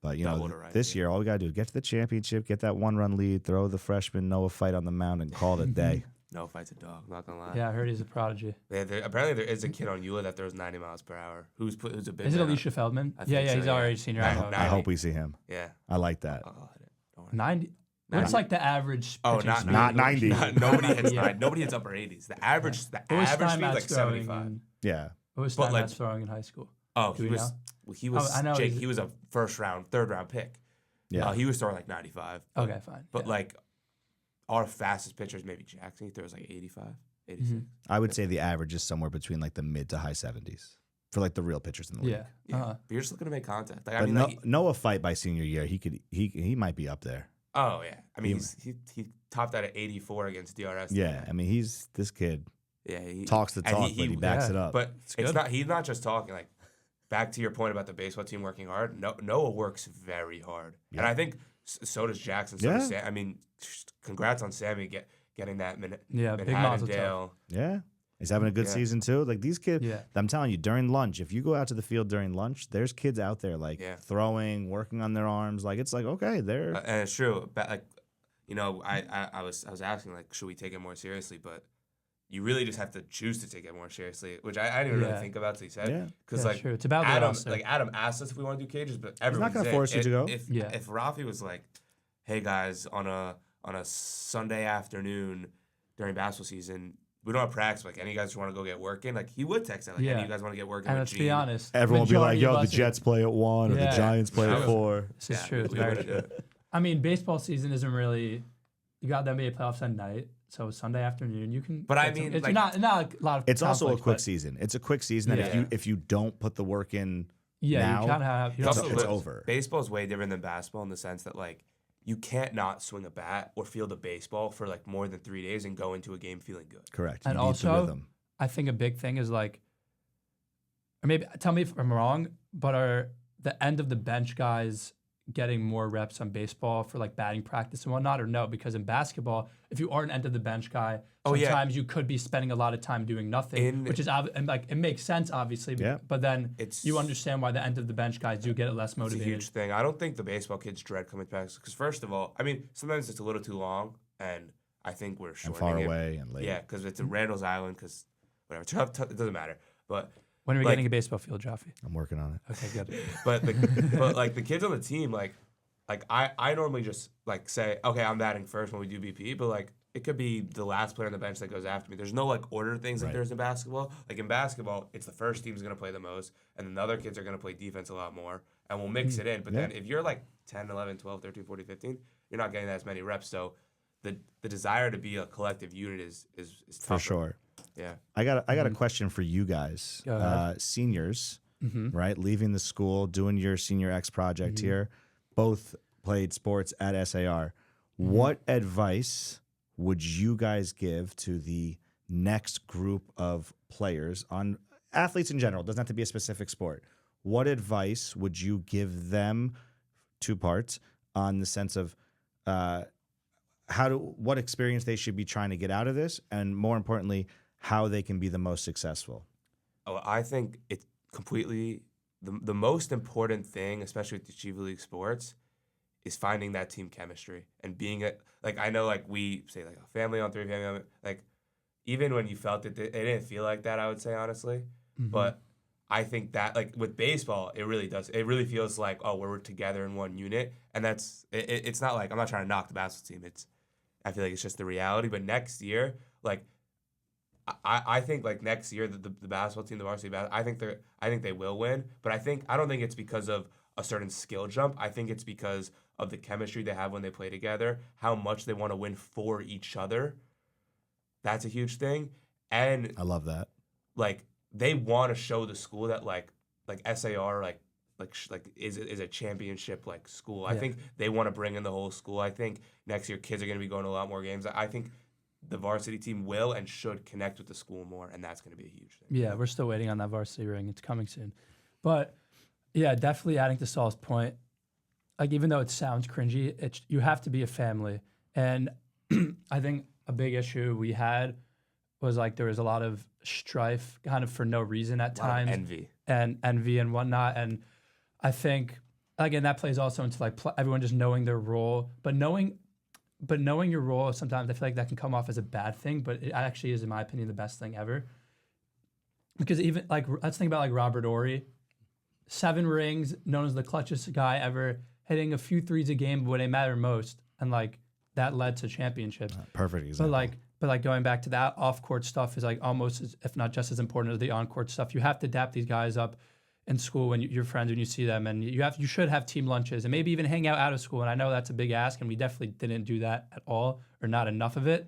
But, you double know, to right, this yeah. year, all we got to do is get to the championship, get that one-run lead, throw the freshman Noah Fight on the mound, and call it a day. No fight's a dog, not gonna lie. Yeah, I heard he's a prodigy. Apparently there is a kid on Eula that throws 90 miles per hour. Who's a big Is it man. Alicia Feldman? I Yeah, think so, he's yeah. already senior. I I hope know. I hope we see him. Yeah. I like that. I'll hit it. Don't worry. 90. 90. What's like the average? Oh, pitching not speed? Not 90. Nobody hits Yeah. 90. Nobody hits upper 80s. The average What was average speed Steinmetz like throwing 75. in- Yeah. What was But, like- Steinmetz throwing in high school? Oh, Do he we was know? he was I know Jake, he's- he was a third round pick. Yeah. He was throwing like 95. Okay, fine. But yeah. like our fastest pitcher is maybe Jackson. He throws like 85, 86. I would say the average is somewhere between like the mid to high 70s for like the real pitchers in the league. yeah. Yeah. Uh-huh. But you're just looking to make contact. Like, I But mean, like, Noah Fight by senior year, he might be up there. oh yeah. I mean, he topped out at 84 against DRS. Yeah. I mean, this kid Yeah. He talks the and talk, but he backs it up. But it's good. not. He's not just talking. Like back to your point about the baseball team working hard. Noah works very hard, and I think so does Jackson. So does Sam. I mean, congrats on Sammy getting that Yeah, big Manhattan mazel tov. Dale. Yeah. He's having a good Yeah. season too. Like these kids, Yeah. I'm telling you, during lunch, if you go out to the field during lunch, there's kids out there like Yeah. throwing, working on their arms. Like it's like, okay, they're And it's true. But like, you know, I was asking like, should we take it more seriously? But you really just have to choose to take it more seriously, which I didn't really Yeah. think about till you said. Yeah. Because Yeah, like sure. It's about the Adam, roster. like Adam asked us if we want to do cages, but not everyone's gonna in. force you to go. If Yeah. if Rafi was like, hey guys, on a Sunday afternoon during basketball season, we don't have practice. Like, any of you guys want to go get working? Like, he would text that. Like, any of you guys want to get working? And with let's Gene? be honest. everyone will be like, majority yo, of the us are- Jets play at 1 or the Yeah. Giants play at Yeah. 4. This is Yeah, true. It's we very would've true. did it. I mean, baseball season isn't really. You got the NBA playoffs at night, so Sunday afternoon you can. But I get some- mean, it's like- not a lot of. It's also a conflict, quick but season. It's a quick season that Yeah. if you don't put the work in Yeah, now, you kind of have. You it's don't- also- over. Baseball's way different than basketball in the sense that like you can't not swing a bat or field a baseball for like more than 3 days and go into a game feeling good. correct. And you need the also- rhythm. I think a big thing is like, or maybe tell me if I'm wrong, but are the end of the bench guys getting more reps on baseball for like batting practice and whatnot, or no? Because in basketball, if you are an end of the bench guy, Oh, yeah. sometimes you could be spending a lot of time doing nothing, which is and like it makes sense obviously, Yeah. but then It's- you understand why the end of the bench guys do get less It's a motivated. huge thing. I don't think the baseball kids dread coming back because first of all, I mean, sometimes it's a little too long, and I think we're And shortening far it. away and late. Yeah, because it's in Randall's Island. Because whatever, it doesn't matter. But When are we like- getting a baseball field, Joffe? I'm working on it. Okay, good. but but like the kids on the team, like I normally just like say, okay, I'm batting first when we do BP, but like it could be the last player on the bench that goes after me. There's no like order things like Right. there's in basketball. Like in basketball, it's the first team's gonna play the most, and then the other kids are gonna play defense a lot more, and we'll mix it in. But then if you're like 10, 11, 12, 13, 14, 15, you're not getting as many reps. So the desire to be a collective unit is For tougher. sure. Yeah. I got a question for you guys. Go ahead. Seniors, right? Leaving the school, doing your senior X project here. Both played sports at SAR. What advice would you guys give to the next group of players on athletes in general? It doesn't have to be a specific sport. What advice would you give them? 2 parts on the sense of what experience they should be trying to get out of this, and more importantly, how they can be the most successful. Oh, I think it's completely the most important thing, especially with the Yeshiva League sports, is finding that team chemistry and being like I know like we say like a family on 3, family on like even when you felt it didn't feel like that, I would say honestly, but I think that like with baseball it really does. It really feels like we're together in one unit, and that's it's not like I'm not trying to knock the basketball team. I feel like it's just the reality. But next year, like I think like next year the basketball team, the varsity basketball, I think they will win. But I don't think it's because of a certain skill jump. I think it's because of the chemistry they have when they play together, how much they want to win for each other. That's a huge thing. And I love that. like they want to show the school that like SAR is a championship like school. I think they want to bring in the whole school. I think next year kids are going to be going to a lot more games. I think the varsity team will and should connect with the school more, and that's going to be a huge thing. Yeah, we're still waiting on that varsity ring. It's coming soon. But yeah, definitely adding to Saul's point, like even though it sounds cringy, you have to be a family. And I think a big issue we had was like there was a lot of strife kind of for no reason at times. Envy and whatnot. And I think, again, that plays also into like everyone just knowing their role. But knowing your role, sometimes I feel like that can come off as a bad thing, but it actually is, in my opinion, the best thing ever. Because even like, let's think about like Robert Ory, 7 rings, known as the clutchest guy ever, hitting a few threes a game when they matter most. And like that led to championships. Perfect example. But like going back to that off-court stuff is like almost, if not just as important as the on-court stuff. You have to dap these guys up in school when you're friends, when you see them, and you should have team lunches and maybe even hang out of school. And I know that's a big ask, and we definitely didn't do that at all, or not enough of it.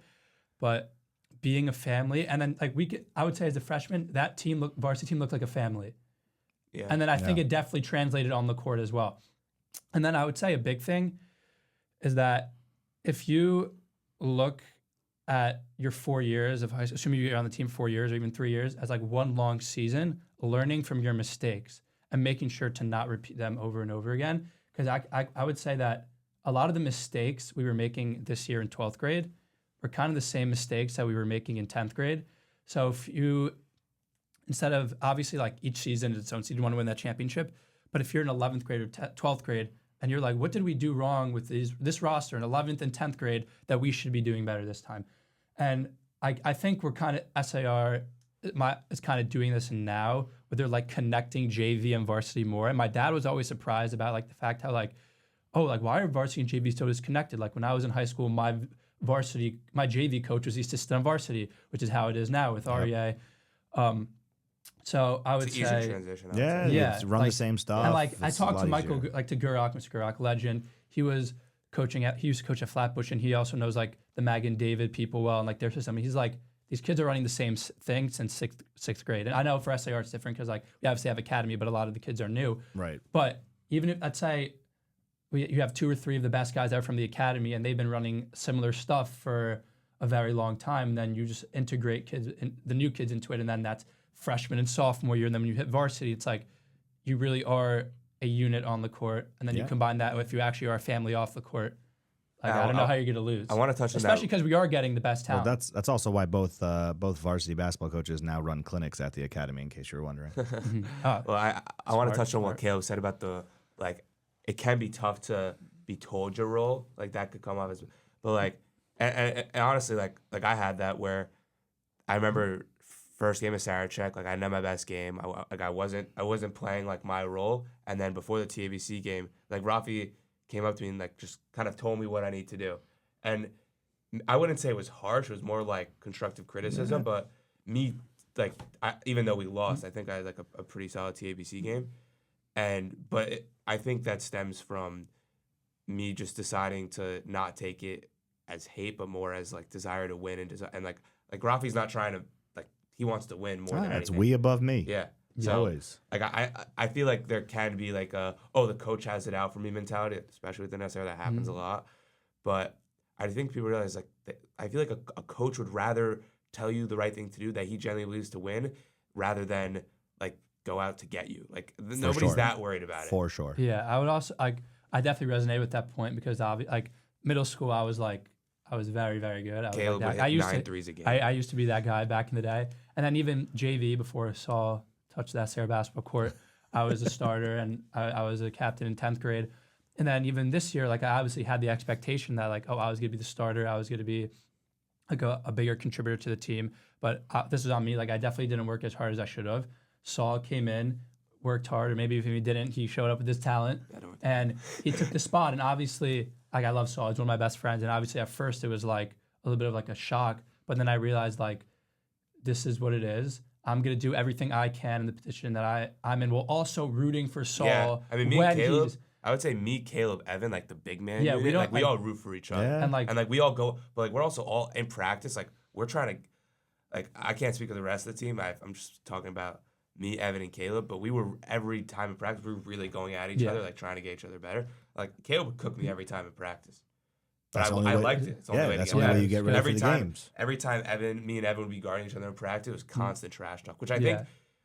But being a family, and then like I would say as a freshman, that varsity team looked like a family. Yeah. And then I think it definitely translated on the court as well. And then I would say a big thing is that if you look at your 4 years of high school, assuming you're on the team 4 years or even 3 years, as like one long season, learning from your mistakes and making sure to not repeat them over and over again. Because I would say that a lot of the mistakes we were making this year in 12th grade were kind of the same mistakes that we were making in 10th grade. So if you, instead of obviously like each season is its own season, you want to win that championship. But if you're in 11th grade or 12th grade and you're like, what did we do wrong with this roster in 11th and 10th grade that we should be doing better this time? And I think we're kind of, SAR is kind of doing this now, where they're like connecting JV and varsity more. And my dad was always surprised about like the fact how like, oh, like why are varsity and JV so disconnected? Like when I was in high school, my JV coach was the assistant on varsity, which is how it is now with REA. So I would it's an say, easy transition. It's run the same stuff. And like It's I talked to Michael, easier. like to Gurak, Mr. Gurak, legend. He used to coach at Flatbush, and he also knows like the Mag and David people well, and like their system. He's like, these kids are running the same thing since sixth grade. And I know for SAR it's different because like we obviously have academy, but a lot of the kids are new. Right. But even if, let's say, you have 2 or 3 of the best guys out from the academy, and they've been running similar stuff for a very long time, and then you just integrate the new kids into it, and then that's freshman and sophomore year, and then when you hit varsity, it's like you really are a unit on the court, and then you combine that with you actually are a family off the court. Like, I don't know how you're going to lose. I want to touch on that. Especially because we are getting the best talent. Well, that's also why both varsity basketball coaches now run clinics at the academy, in case you were wondering. Well, I want to touch on what Caleb said about the, like, it can be tough to be told your role. Like, that could come off as, but like, and honestly, like I had that where I remember first game of Sarachek, like I didn't have my best game. I wasn't playing like my role. And then before the TABC game, like Rafi came up to me and like just kind of told me what I need to do. And I wouldn't say it was harsh. It was more like constructive criticism. But me, like, even though we lost, I think I had like a pretty solid TABC game. I think that stems from me just deciding to not take it as hate, but more as like desire to win and like Rafi's not trying to, like, he wants to win more than anything. It's we above me. Yeah. So, always. Like I feel like there can be like the coach has it out for me mentality, especially within SR. That happens a lot. But I think people realize like I feel like a coach would rather tell you the right thing to do that he generally believes to win, rather than like go out to get you. Like nobody's that worried about it. For sure. Yeah, I would also I definitely resonate with that point because like middle school I was very, very good. Caleb like would hit 9 threes a game. I used to be that guy back in the day. And then even JV, before I saw touch that Sarah basketball court, I was a starter and I was a captain in 10th grade. And then even this year, like I obviously had the expectation that like, I was going to be the starter. I was going to be like a bigger contributor to the team. But this is on me. Like I definitely didn't work as hard as I should have. Saul came in, worked hard, or maybe if he didn't, he showed up with his talent and he took the spot. And obviously, like I love Saul. He's one of my best friends. And obviously at first it was like a little bit of like a shock. But then I realized like, this is what it is. I'm going to do everything I can in the position that I'm in, while also rooting for Saul. Yeah, I mean, me when and Caleb, he's, I would say me, Caleb, Evan, like the big man. Yeah, unit, we don't, like we like- all root for each other, Yeah. and and we all go. But like we're also all in practice. Like we're trying to, like I can't speak of the rest of the team. I'm just talking about me, Evan, and Caleb. But we were every time in practice, we were really going at each other, like trying to get each other better. Like Caleb would cook me every time in practice. But That's the only I way- liked it. It's the only way that's to the get only way better. you get ready every for the time, games. Every time me and Evan would be guarding each other in practice, it was constant trash talk, which I think,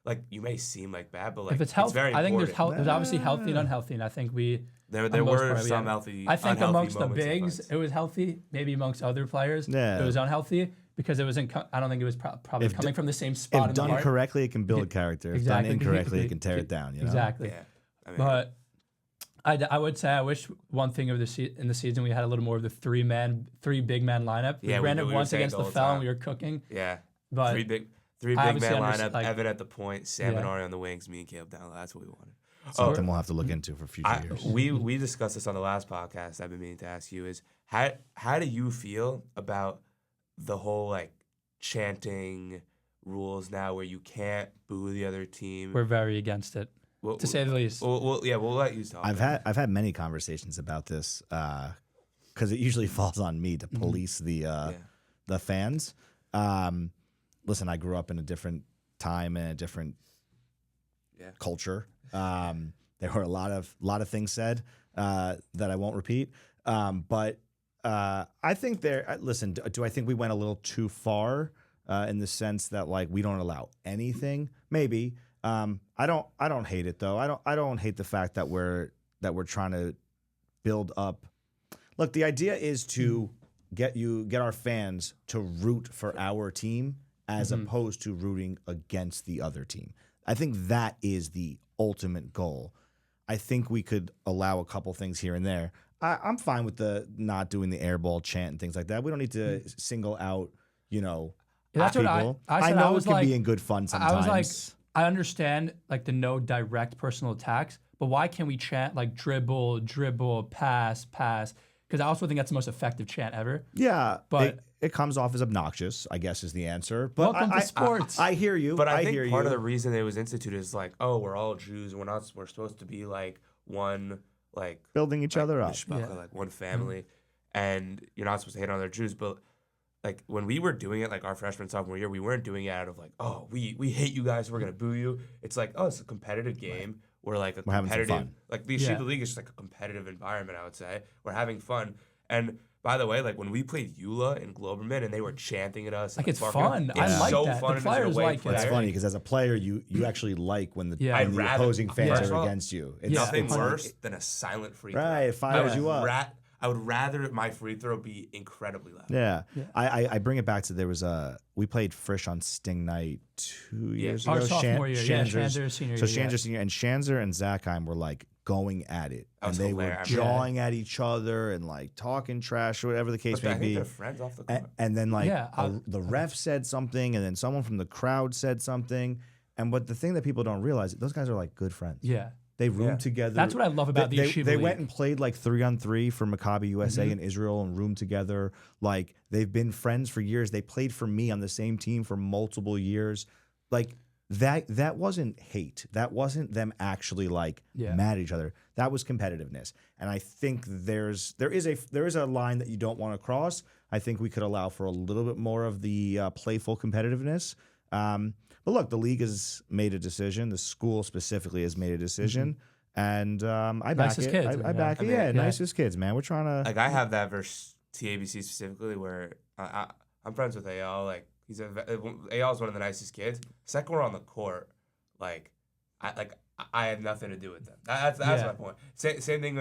like, you may seem like bad, but like if it's healthy, very I think important. there's obviously healthy and unhealthy, and I think There on the most were part, some healthy. I think unhealthy amongst the moments in bigs, fights. it was healthy. Maybe amongst other players, Yeah. it was unhealthy because it wasn't. I don't think it was probably coming from the same spot. If in the done heart. correctly, it can build character. If Exactly. done incorrectly, it can tear it down. You know? Exactly. Yeah, I mean, But I would say I wish one thing of in the season we had a little more of the three big man lineup. Yeah, we ran it we were once saying against the the whole Fel and time. we were cooking. yeah, But three big I man obviously lineup. like- Evan at the point, Sam and Yeah. Ari on the wings, me and Caleb down low. That's what we wanted. Something we'll have to look into for future years. We discussed this on the last podcast. I've been meaning to ask you is how do you feel about the whole like chanting rules now where you can't boo the other team? we're very against it, to say the least. We'll let you talk. I've had many conversations about this because it usually falls on me to police the fans. Listen, I grew up in a different time and a different culture. There were a lot of things said that I won't repeat. But I think listen, do I think we went a little too far in the sense that like we don't allow anything? Maybe. I don't hate it though. I don't hate the fact that we're trying to build up. Look, the idea is to get our fans to root for our team as opposed to rooting against the other team. I think that is the ultimate goal. I think we could allow a couple things here and there. I'm fine with the not doing the airball chant and things like that. We don't need to single out, That's what people. I said. know I was it can like, be in good fun sometimes. I was like, I understand like the no direct personal attacks, but why can't we chant like dribble, pass? Because I also think that's the most effective chant ever. yeah, but- it comes off as obnoxious, I guess is the answer. But Welcome to sports. I hear you. But I think hear part you. of the reason it was instituted is like, oh, we're all Jews. We're supposed to be like one, like building each other up. mishpacha, like one family, and you're not supposed to hate on other Jews. But like when we were doing it, like our freshman sophomore year, we weren't doing it out of like, oh, we hate you guys, we're gonna boo you. It's like, oh, it's a competitive game. We're like We're having some competitive, fun. like the Yeshiva League is just like a competitive environment. I would say we're having fun. And by the way, like when we played Eula and Globerman and they were chanting at us, Like, it's barking, fun. I it's like so that. fun. The and players there's a way like it. player. It's funny because as a player, you actually like when the I'd rather- opposing fans first of are all, against you. Nothing it's like- worse than a silent free throw. Right, it fires you up. I would rather my free throw be incredibly loud. Yeah. I bring it back to we played Frisch on Sting Night 2 years ago. Our sophomore year, Shanzer's senior year. So Shanzer senior and Shanzer and Zachheim were like going at it, That and was they were hilarious. jawing at each other and like talking trash or whatever the case But may I think be. they're friends off the court. And then like Yeah, the ref said something, and then someone from the crowd said something. And but the thing that people don't realize, those guys are like good friends. Yeah. They roomed together. That's what I love about the Yeshiva They League. went and played like 3-on-3 for Maccabi USA in Israel and roomed together. Like they've been friends for years. They played for me on the same team for multiple years. Like that wasn't hate. That wasn't them actually like mad at each other. That was competitiveness. And I think there is a line that you don't want to cross. I think we could allow for a little bit more of the playful competitiveness. But look, the league has made a decision. The school specifically has made a decision, and I back Nicest it. kids, I back it. Nicest kids, man. We're trying to. Like I have that versus TABC specifically where I'm friends with AL. Like AL is one of the nicest kids. Second we're on the court, like I have nothing to do with them. That's my point. Same thing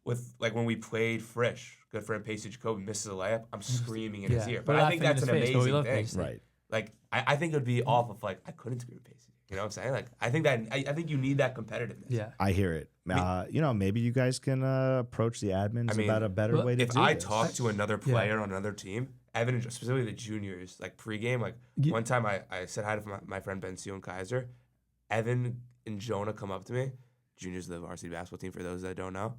with like when we played Frisch, good friend Pacey Jacoby misses a layup. I'm screaming in his ear. But I think that's an amazing thing. Right. Like I think it would be off of like I couldn't scream Pacey. You know what I'm saying? Like I think you need that competitiveness. Yeah. I hear it. Maybe you guys can approach the admins about a better way to do If I this. talk to another player on another team, Evan, specifically the juniors, like pregame, like one time I said hi to my friend Ben Sion Kaiser. Evan and Jonah come up to me, juniors of the varsity basketball team, for those that don't know.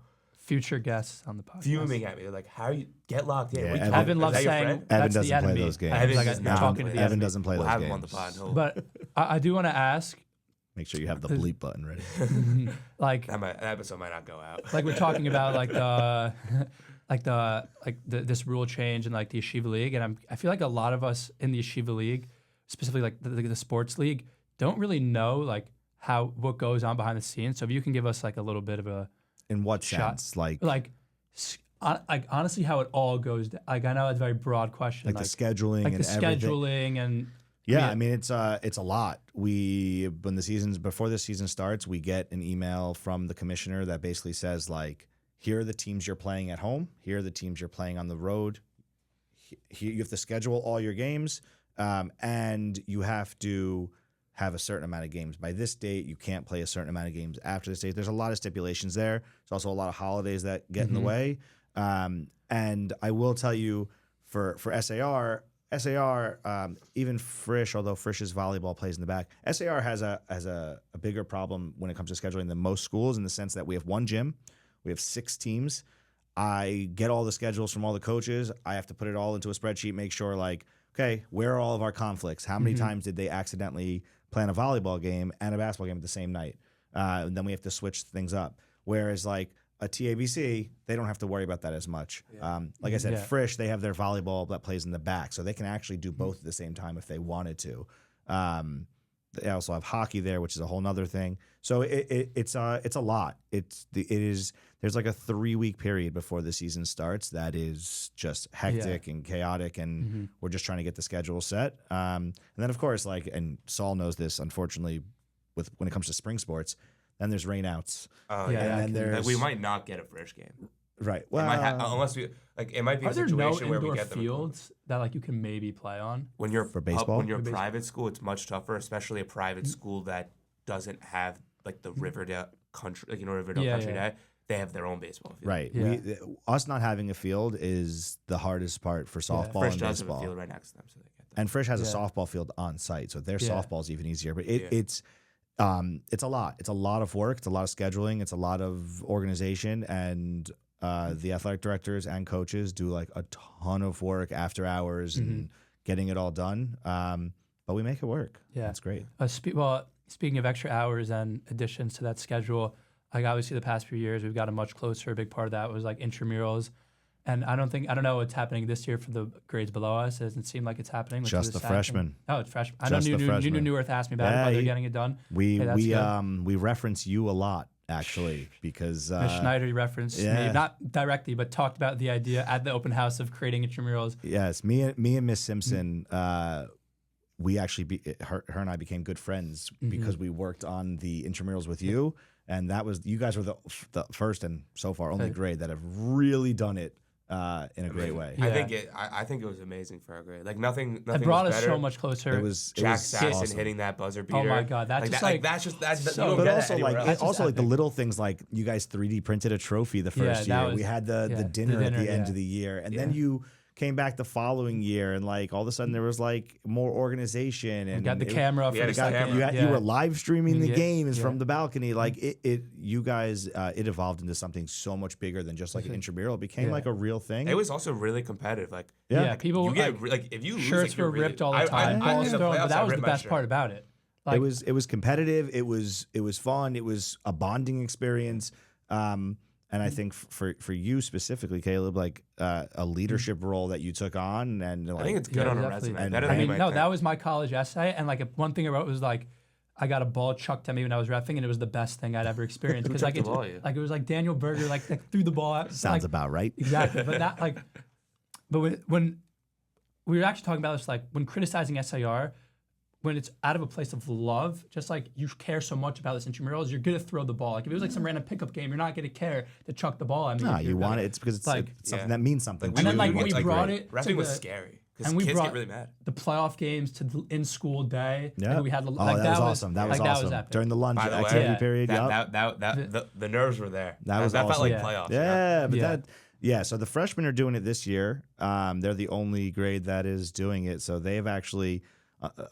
Future guests on the podcast. Fuming at me. They're like, how are you? Get locked in. Evan loves saying Evan that's doesn't the enemy. play those games. Evan Like, does I'm not talking to the Evan enemy. doesn't play We'll those have games. him on the pod. But I do want to ask, Make sure you have the bleep button ready. like, That episode might not go out. like we're talking about this rule change in like the yeshiva league, and I feel like a lot of us in the yeshiva league, specifically like the sports league, don't really know like what goes on behind the scenes. So if you can give us like a little bit of a In what shot, sense? Like honestly, how it all goes. Like I know it's a very broad question. the scheduling like and the everything. scheduling and Yeah, I mean it's a lot. Before the season starts, we get an email from the commissioner that basically says like, here are the teams you're playing at home. Here are the teams you're playing on the road. Here you have to schedule all your games, and you have to have a certain amount of games by this date. You can't play a certain amount of games after this date. There's a lot of stipulations there. There's also a lot of holidays that get in the way. And I will tell you, for SAR, even Frisch, although Frisch's volleyball plays in the back, SAR has a bigger problem when it comes to scheduling than most schools, in the sense that we have one gym, we have 6 teams. I get all the schedules from all the coaches. I have to put it all into a spreadsheet, make sure like, okay, where are all of our conflicts? How many times did they accidentally plan a volleyball game and a basketball game at the same night? And then we have to switch things up. Whereas like a TABC, they don't have to worry about that as much. Like I said, Frisch, they have their volleyball that plays in the back, so they can actually do both at the same time if they wanted to. They also have hockey there, which is a whole nother thing. So it's a lot. There's like a 3-week period before the season starts that is just hectic and chaotic, and we're just trying to get the schedule set. And then of course, like, and Saul knows this, unfortunately, when it comes to spring sports, then there's rainouts. Oh and then like, we might not get a Frisch game. Right. Well, unless we like, it might be are a there no situation where we indoor get them fields that like you can maybe play on? when you're For baseball? When you're a private school, it's much tougher, especially a private school that doesn't have like the Riverdale country, like Riverdale Country Day. They have their own baseball field. Right. Yeah. Us not having a field is the hardest part for softball Frisch and does have a baseball. field right next to them, so they get that. And Frisch has a softball field on site, so their softball's even easier. But it's a lot. It's a lot of work. It's a lot of scheduling. It's a lot of organization, and the athletic directors and coaches do like a ton of work after hours and getting it all done. But we make it work. Yeah, it's great. Speaking of extra hours and additions to that schedule, like obviously the past few years we've gotten much closer. A big part of that was like intramurals. And I don't know what's happening this year for the grades below us. It doesn't seem like it's happening. Which Just is the sad freshmen. thing. Oh, it's freshmen. I know New Earth asked me about it, but they're getting it done. We reference you a lot, actually, because Ms. Schneider referenced me, not directly, but talked about the idea at the open house of creating intramurals. Yes, me and Miss Simpson, we actually her and I became good friends because we worked on the intramurals with you, and you guys were the first and so far only grade that have really done it in a great way. I think it was amazing for our grade. Like nothing It brought was us better. so much closer. It was Jack Sasson awesome. hitting that buzzer beater. Oh my God, that's like, just that's so- you don't But get also that anywhere like else. also like the little things, like you guys 3D printed a trophy the first year. We had the dinner at the end of the year, and then you came back the following year, and like all of a sudden there was like more organization, and we got the camera for the second. You were live streaming the games from the balcony. Like you guys, it evolved into something so much bigger than just like an intramural. It became like a real thing. It was also really competitive. Like people you get like if you lose, shirts like, you're were really, ripped all the time. Balls thrown, but that was the best part about it. Like, it was competitive. It was fun. It was a bonding experience. And I think for you specifically, Caleb, like a leadership role that you took on, and like, I think it's good on a resume. And Better I than mean, that was my college essay, and like one thing I wrote was like, I got a ball chucked at me when I was reffing, and it was the best thing I'd ever experienced because like it was like Daniel Berger like threw the ball out. Sounds about right. Exactly, but that like, but when we were actually talking about this, like when criticizing SAR. When it's out of a place of love, just like you care so much about this intramurals, you're gonna throw the ball. Like if it was like some random pickup game, you're not gonna care to chuck the ball. I mean, No, you want it. It's because it's like something that means something. And then like we brought it. Reffing was scary because kids get really mad. The playoff games to the in-school day. Yeah, we had. Like, that was awesome. That was awesome. Epic. During the lunch activity way, period. The nerves were there. That felt awesome. like playoffs. Yeah, but so the freshmen are doing it this year. They're the only grade that is doing it. So they have actually.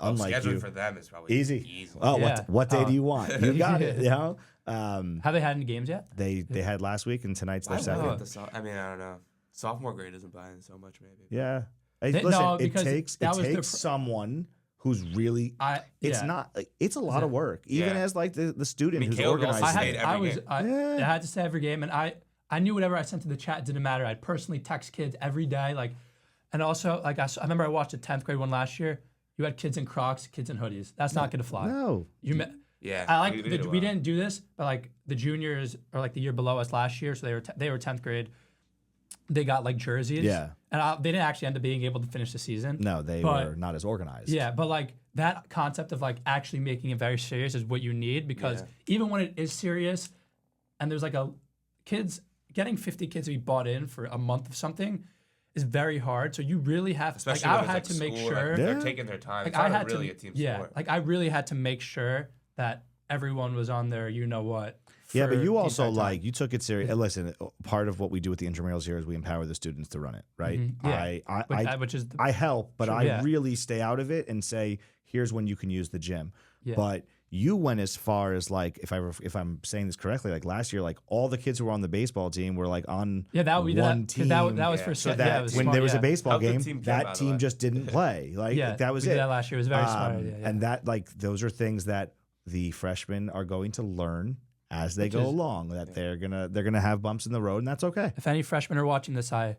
Unlike scheduling you, for them is probably easy. Oh, what day do you want? You got it. You know. Have they had any games yet? They had last week, and tonight's their second. I mean, I don't know. Sophomore grade isn't buying so much, maybe. Yeah. It takes someone who's really it's not like, it's a lot of work even as like the student who's Caleb organizing also it. stayed every game. I had to stay every game, and I knew whatever I sent to the chat didn't matter. I'd personally text kids every day, like, and also like I remember I watched a 10th grade one last year. You had kids in Crocs, kids in hoodies. That's not gonna fly. No. Yeah, I like we didn't do this, but like the juniors or like the year below us last year, so they were 10th grade. They got like jerseys. Yeah. And they didn't actually end up being able to finish the season. No, they were not as organized. Yeah, but like that concept of like actually making it very serious is what you need, because even when it is serious and there's like getting 50 kids to be bought in for a month of something is very hard. So you really have especially like, when I had to make sure like, they're taking their time. Like, it's not really a team sport. Like I really had to make sure that everyone was on their what. Yeah, but you also like you took it serious. Listen, part of what we do with the intramurals here is we empower the students to run it, right? Yeah. Which is I help, but I really stay out of it and say, here's when you can use the gym. Yeah. But you went as far as like, if I'm saying this correctly, like last year, like all the kids who were on the baseball team were like on one team. That was for so that when there was a baseball game, that team just didn't play. Like that was we it. Did that last year. It was very smart. And that like those are things that the freshmen are going to learn as they go along, that they're gonna have bumps in the road, and that's okay. If any freshmen are watching this, I'm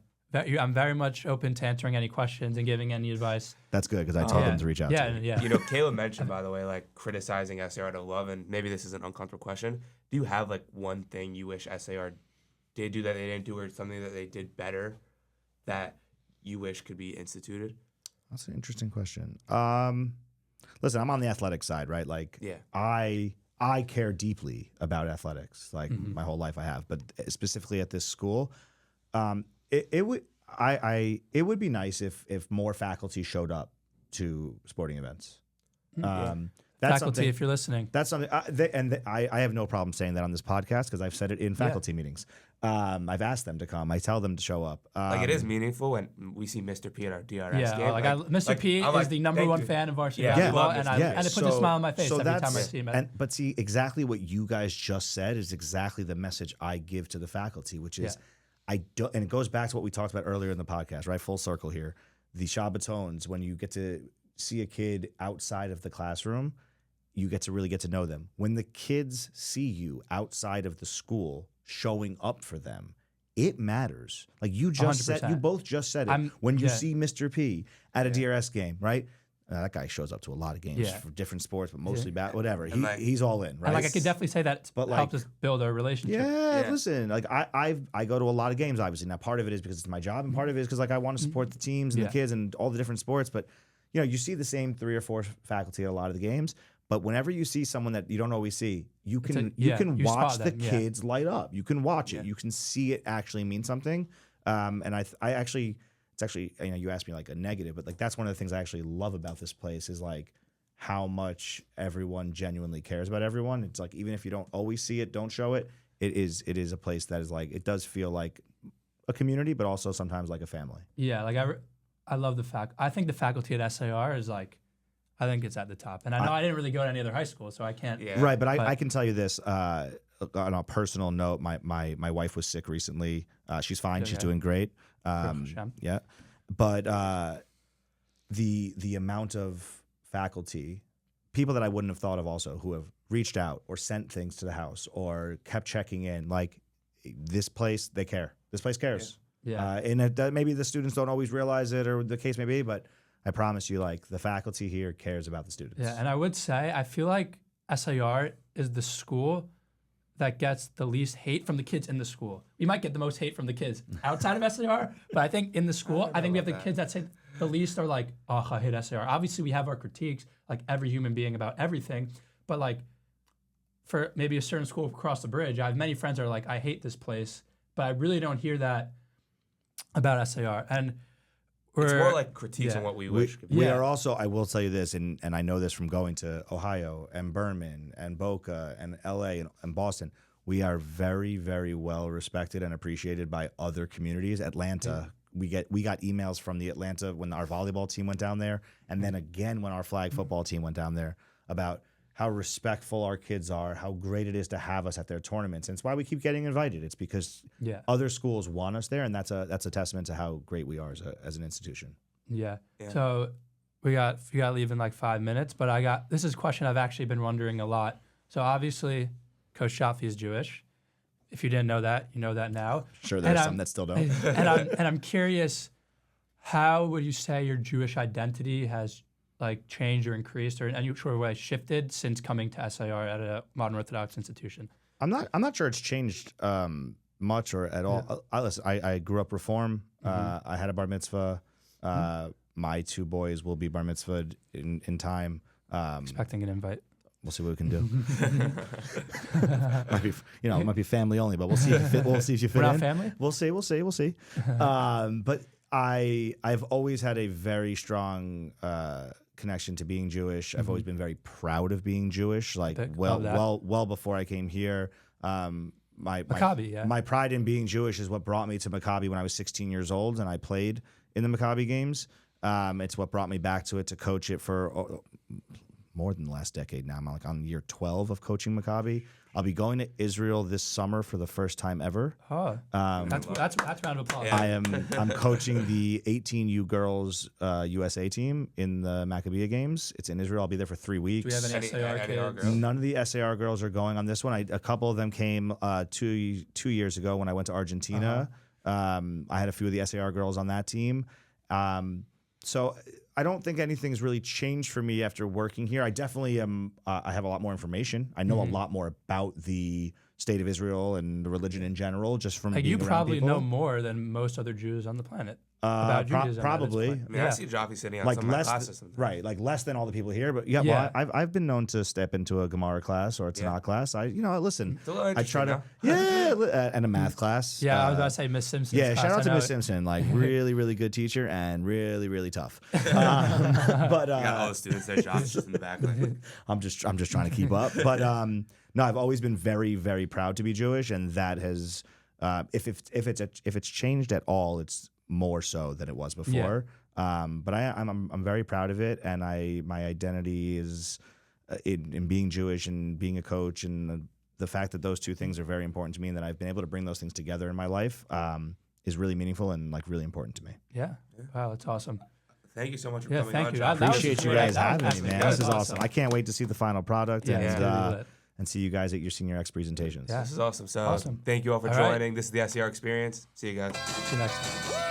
very much open to answering any questions and giving any advice. That's good, because I told them to reach out to me. Yeah. You know, Caleb mentioned, by the way, like criticizing SAR to love, and maybe this is an uncomfortable question. Do you have like one thing you wish SAR did do that they didn't do, or something that they did better that you wish could be instituted? That's an interesting question. Listen, I'm on the athletic side, right? Like, I care deeply about athletics, like my whole life I have, but specifically at this school, it would be nice if more faculty showed up to sporting events. That's faculty, if you're listening, that's something. I have no problem saying that on this podcast because I've said it in faculty meetings. I've asked them to come. I tell them to show up. Like it is meaningful when we see Mr. P at our DRS game. Mr. P is the number one fan of varsity basketball, and it puts a smile on my face every time I see him. But see, exactly what you guys just said is exactly the message I give to the faculty, which is and it goes back to what we talked about earlier in the podcast, right? Full circle here. The Shabbatones, when you get to see a kid outside of the classroom, you get to really get to know them. When the kids see you outside of the school showing up for them, it matters. Like you both just said it. When you see Mr. P at a DRS game, right? That guy shows up to a lot of games for different sports, but mostly whatever. He's all in, right? And like I could definitely say that helped us build our relationship. Yeah, listen, like I go to a lot of games, obviously. Now part of it is because it's my job, and part of it is because like I want to support the teams and the kids and all the different sports. But you know, you see the same 3 or 4 faculty at a lot of the games. But whenever you see someone that you don't always see, you can watch the kids light up. You can watch it. You can see it actually mean something. And I actually, it's actually, you know, you asked me like a negative, but like that's one of the things I actually love about this place is like how much everyone genuinely cares about everyone. It's like even if you don't always see it, don't show it. It is a place that is like, it does feel like a community, but also sometimes like a family. Yeah, like I love I think the faculty at SAR is like, I think it's at the top. And I know I didn't really go to any other high school, so I can't. Yeah. Right, but I can tell you this on a personal note. My wife was sick recently. She's fine. She's doing great. Yeah, but the amount of faculty, people that I wouldn't have thought of also who have reached out or sent things to the house or kept checking in. Like this place, they care. This place cares. Yeah. And maybe the students don't always realize it or the case may be, but I promise you, like, the faculty here cares about the students. Yeah, and I would say, I feel like SAR is the school that gets the least hate from the kids in the school. We might get the most hate from the kids outside of SAR, but I think in the school, I think we have the kids that say the least are like, oh, I hate SAR. Obviously, we have our critiques, like every human being about everything, but like for maybe a certain school across the bridge, I have many friends that are like, I hate this place, but I really don't hear that about SAR. And it's more like critiques on what we wish. We are also, I will tell you this, and I know this from going to Ohio and Berman and Boca and LA and Boston. We are very, very well respected and appreciated by other communities. Atlanta, we got emails from the Atlanta when our volleyball team went down there, and then again when our flag football team went down there about how respectful our kids are, how great it is to have us at their tournaments. And it's why we keep getting invited. It's because other schools want us there, and that's a testament to how great we are as an institution. Yeah. So you got to leave in like 5 minutes, but this is a question I've actually been wondering a lot. So obviously, Coach Joffe is Jewish. If you didn't know that, you know that now. Sure, there's some that still don't. and I'm curious, how would you say your Jewish identity has like changed or increased or in any sort of way shifted since coming to SIR at a modern Orthodox institution? I'm not sure it's changed much or at all. I grew up Reform. I had a bar mitzvah. My 2 boys will be bar mitzvahed in time. Expecting an invite. We'll see what we can do. It might be family only, but we'll see. We'll see if you fit We're in. not family? We'll see. But I've always had a very strong connection to being Jewish. I've always been very proud of being Jewish. Like well before I came here. Maccabi, my pride in being Jewish is what brought me to Maccabi when I was 16 years old, and I played in the Maccabi games. It's what brought me back to it to coach it for more than the last decade now. I'm like on year 12 of coaching Maccabi. I'll be going to Israel this summer for the first time ever. Oh, that's a round of applause. Yeah. I'm coaching the 18U girls USA team in the Maccabi games. It's in Israel. I'll be there for 3 weeks. Do we have any SAR kids? None of the SAR girls are going on this one. A couple of them came 2 years ago when I went to Argentina. I had a few of the SAR girls on that team. So I don't think anything's really changed for me after working here. I definitely am. I have a lot more information. I know a lot more about the state of Israel and the religion in general, just from being you around probably people. know more than most other Jews on the planet about Judaism. Probably. I mean, I see Joffe sitting on some of my classes sometimes. Right, like less than all the people here. But well, I've been known to step into a Gemara class or a Tanakh class. Listen, It's a little I try to interesting and a math class. Yeah, I was about to say Miss Simpson. Yeah, shout out to Miss Simpson. Like really, really good teacher and really, really tough. But you got all the students there, Joffe's just in the back. Like, I'm just trying to keep up. But no, I've always been very, very proud to be Jewish, and that has if it's changed at all, it's more so than it was before. But I'm very proud of it, and my identity is in being Jewish and being a coach, and the fact that those 2 things are very important to me, and that I've been able to bring those things together in my life is really meaningful and like really important to me. Yeah. Wow, that's awesome. thank you so much for Yeah, coming thank on, you. Joffe. That was Appreciate you great. guys having me, man. This is awesome. awesome. I can't wait to see the final product Yeah, it's gonna be lit. and see you guys at your Senior X presentations. Yeah. This is awesome. So Awesome. thank you all for All right. joining. This is the SER Experience. See you guys. See you next time.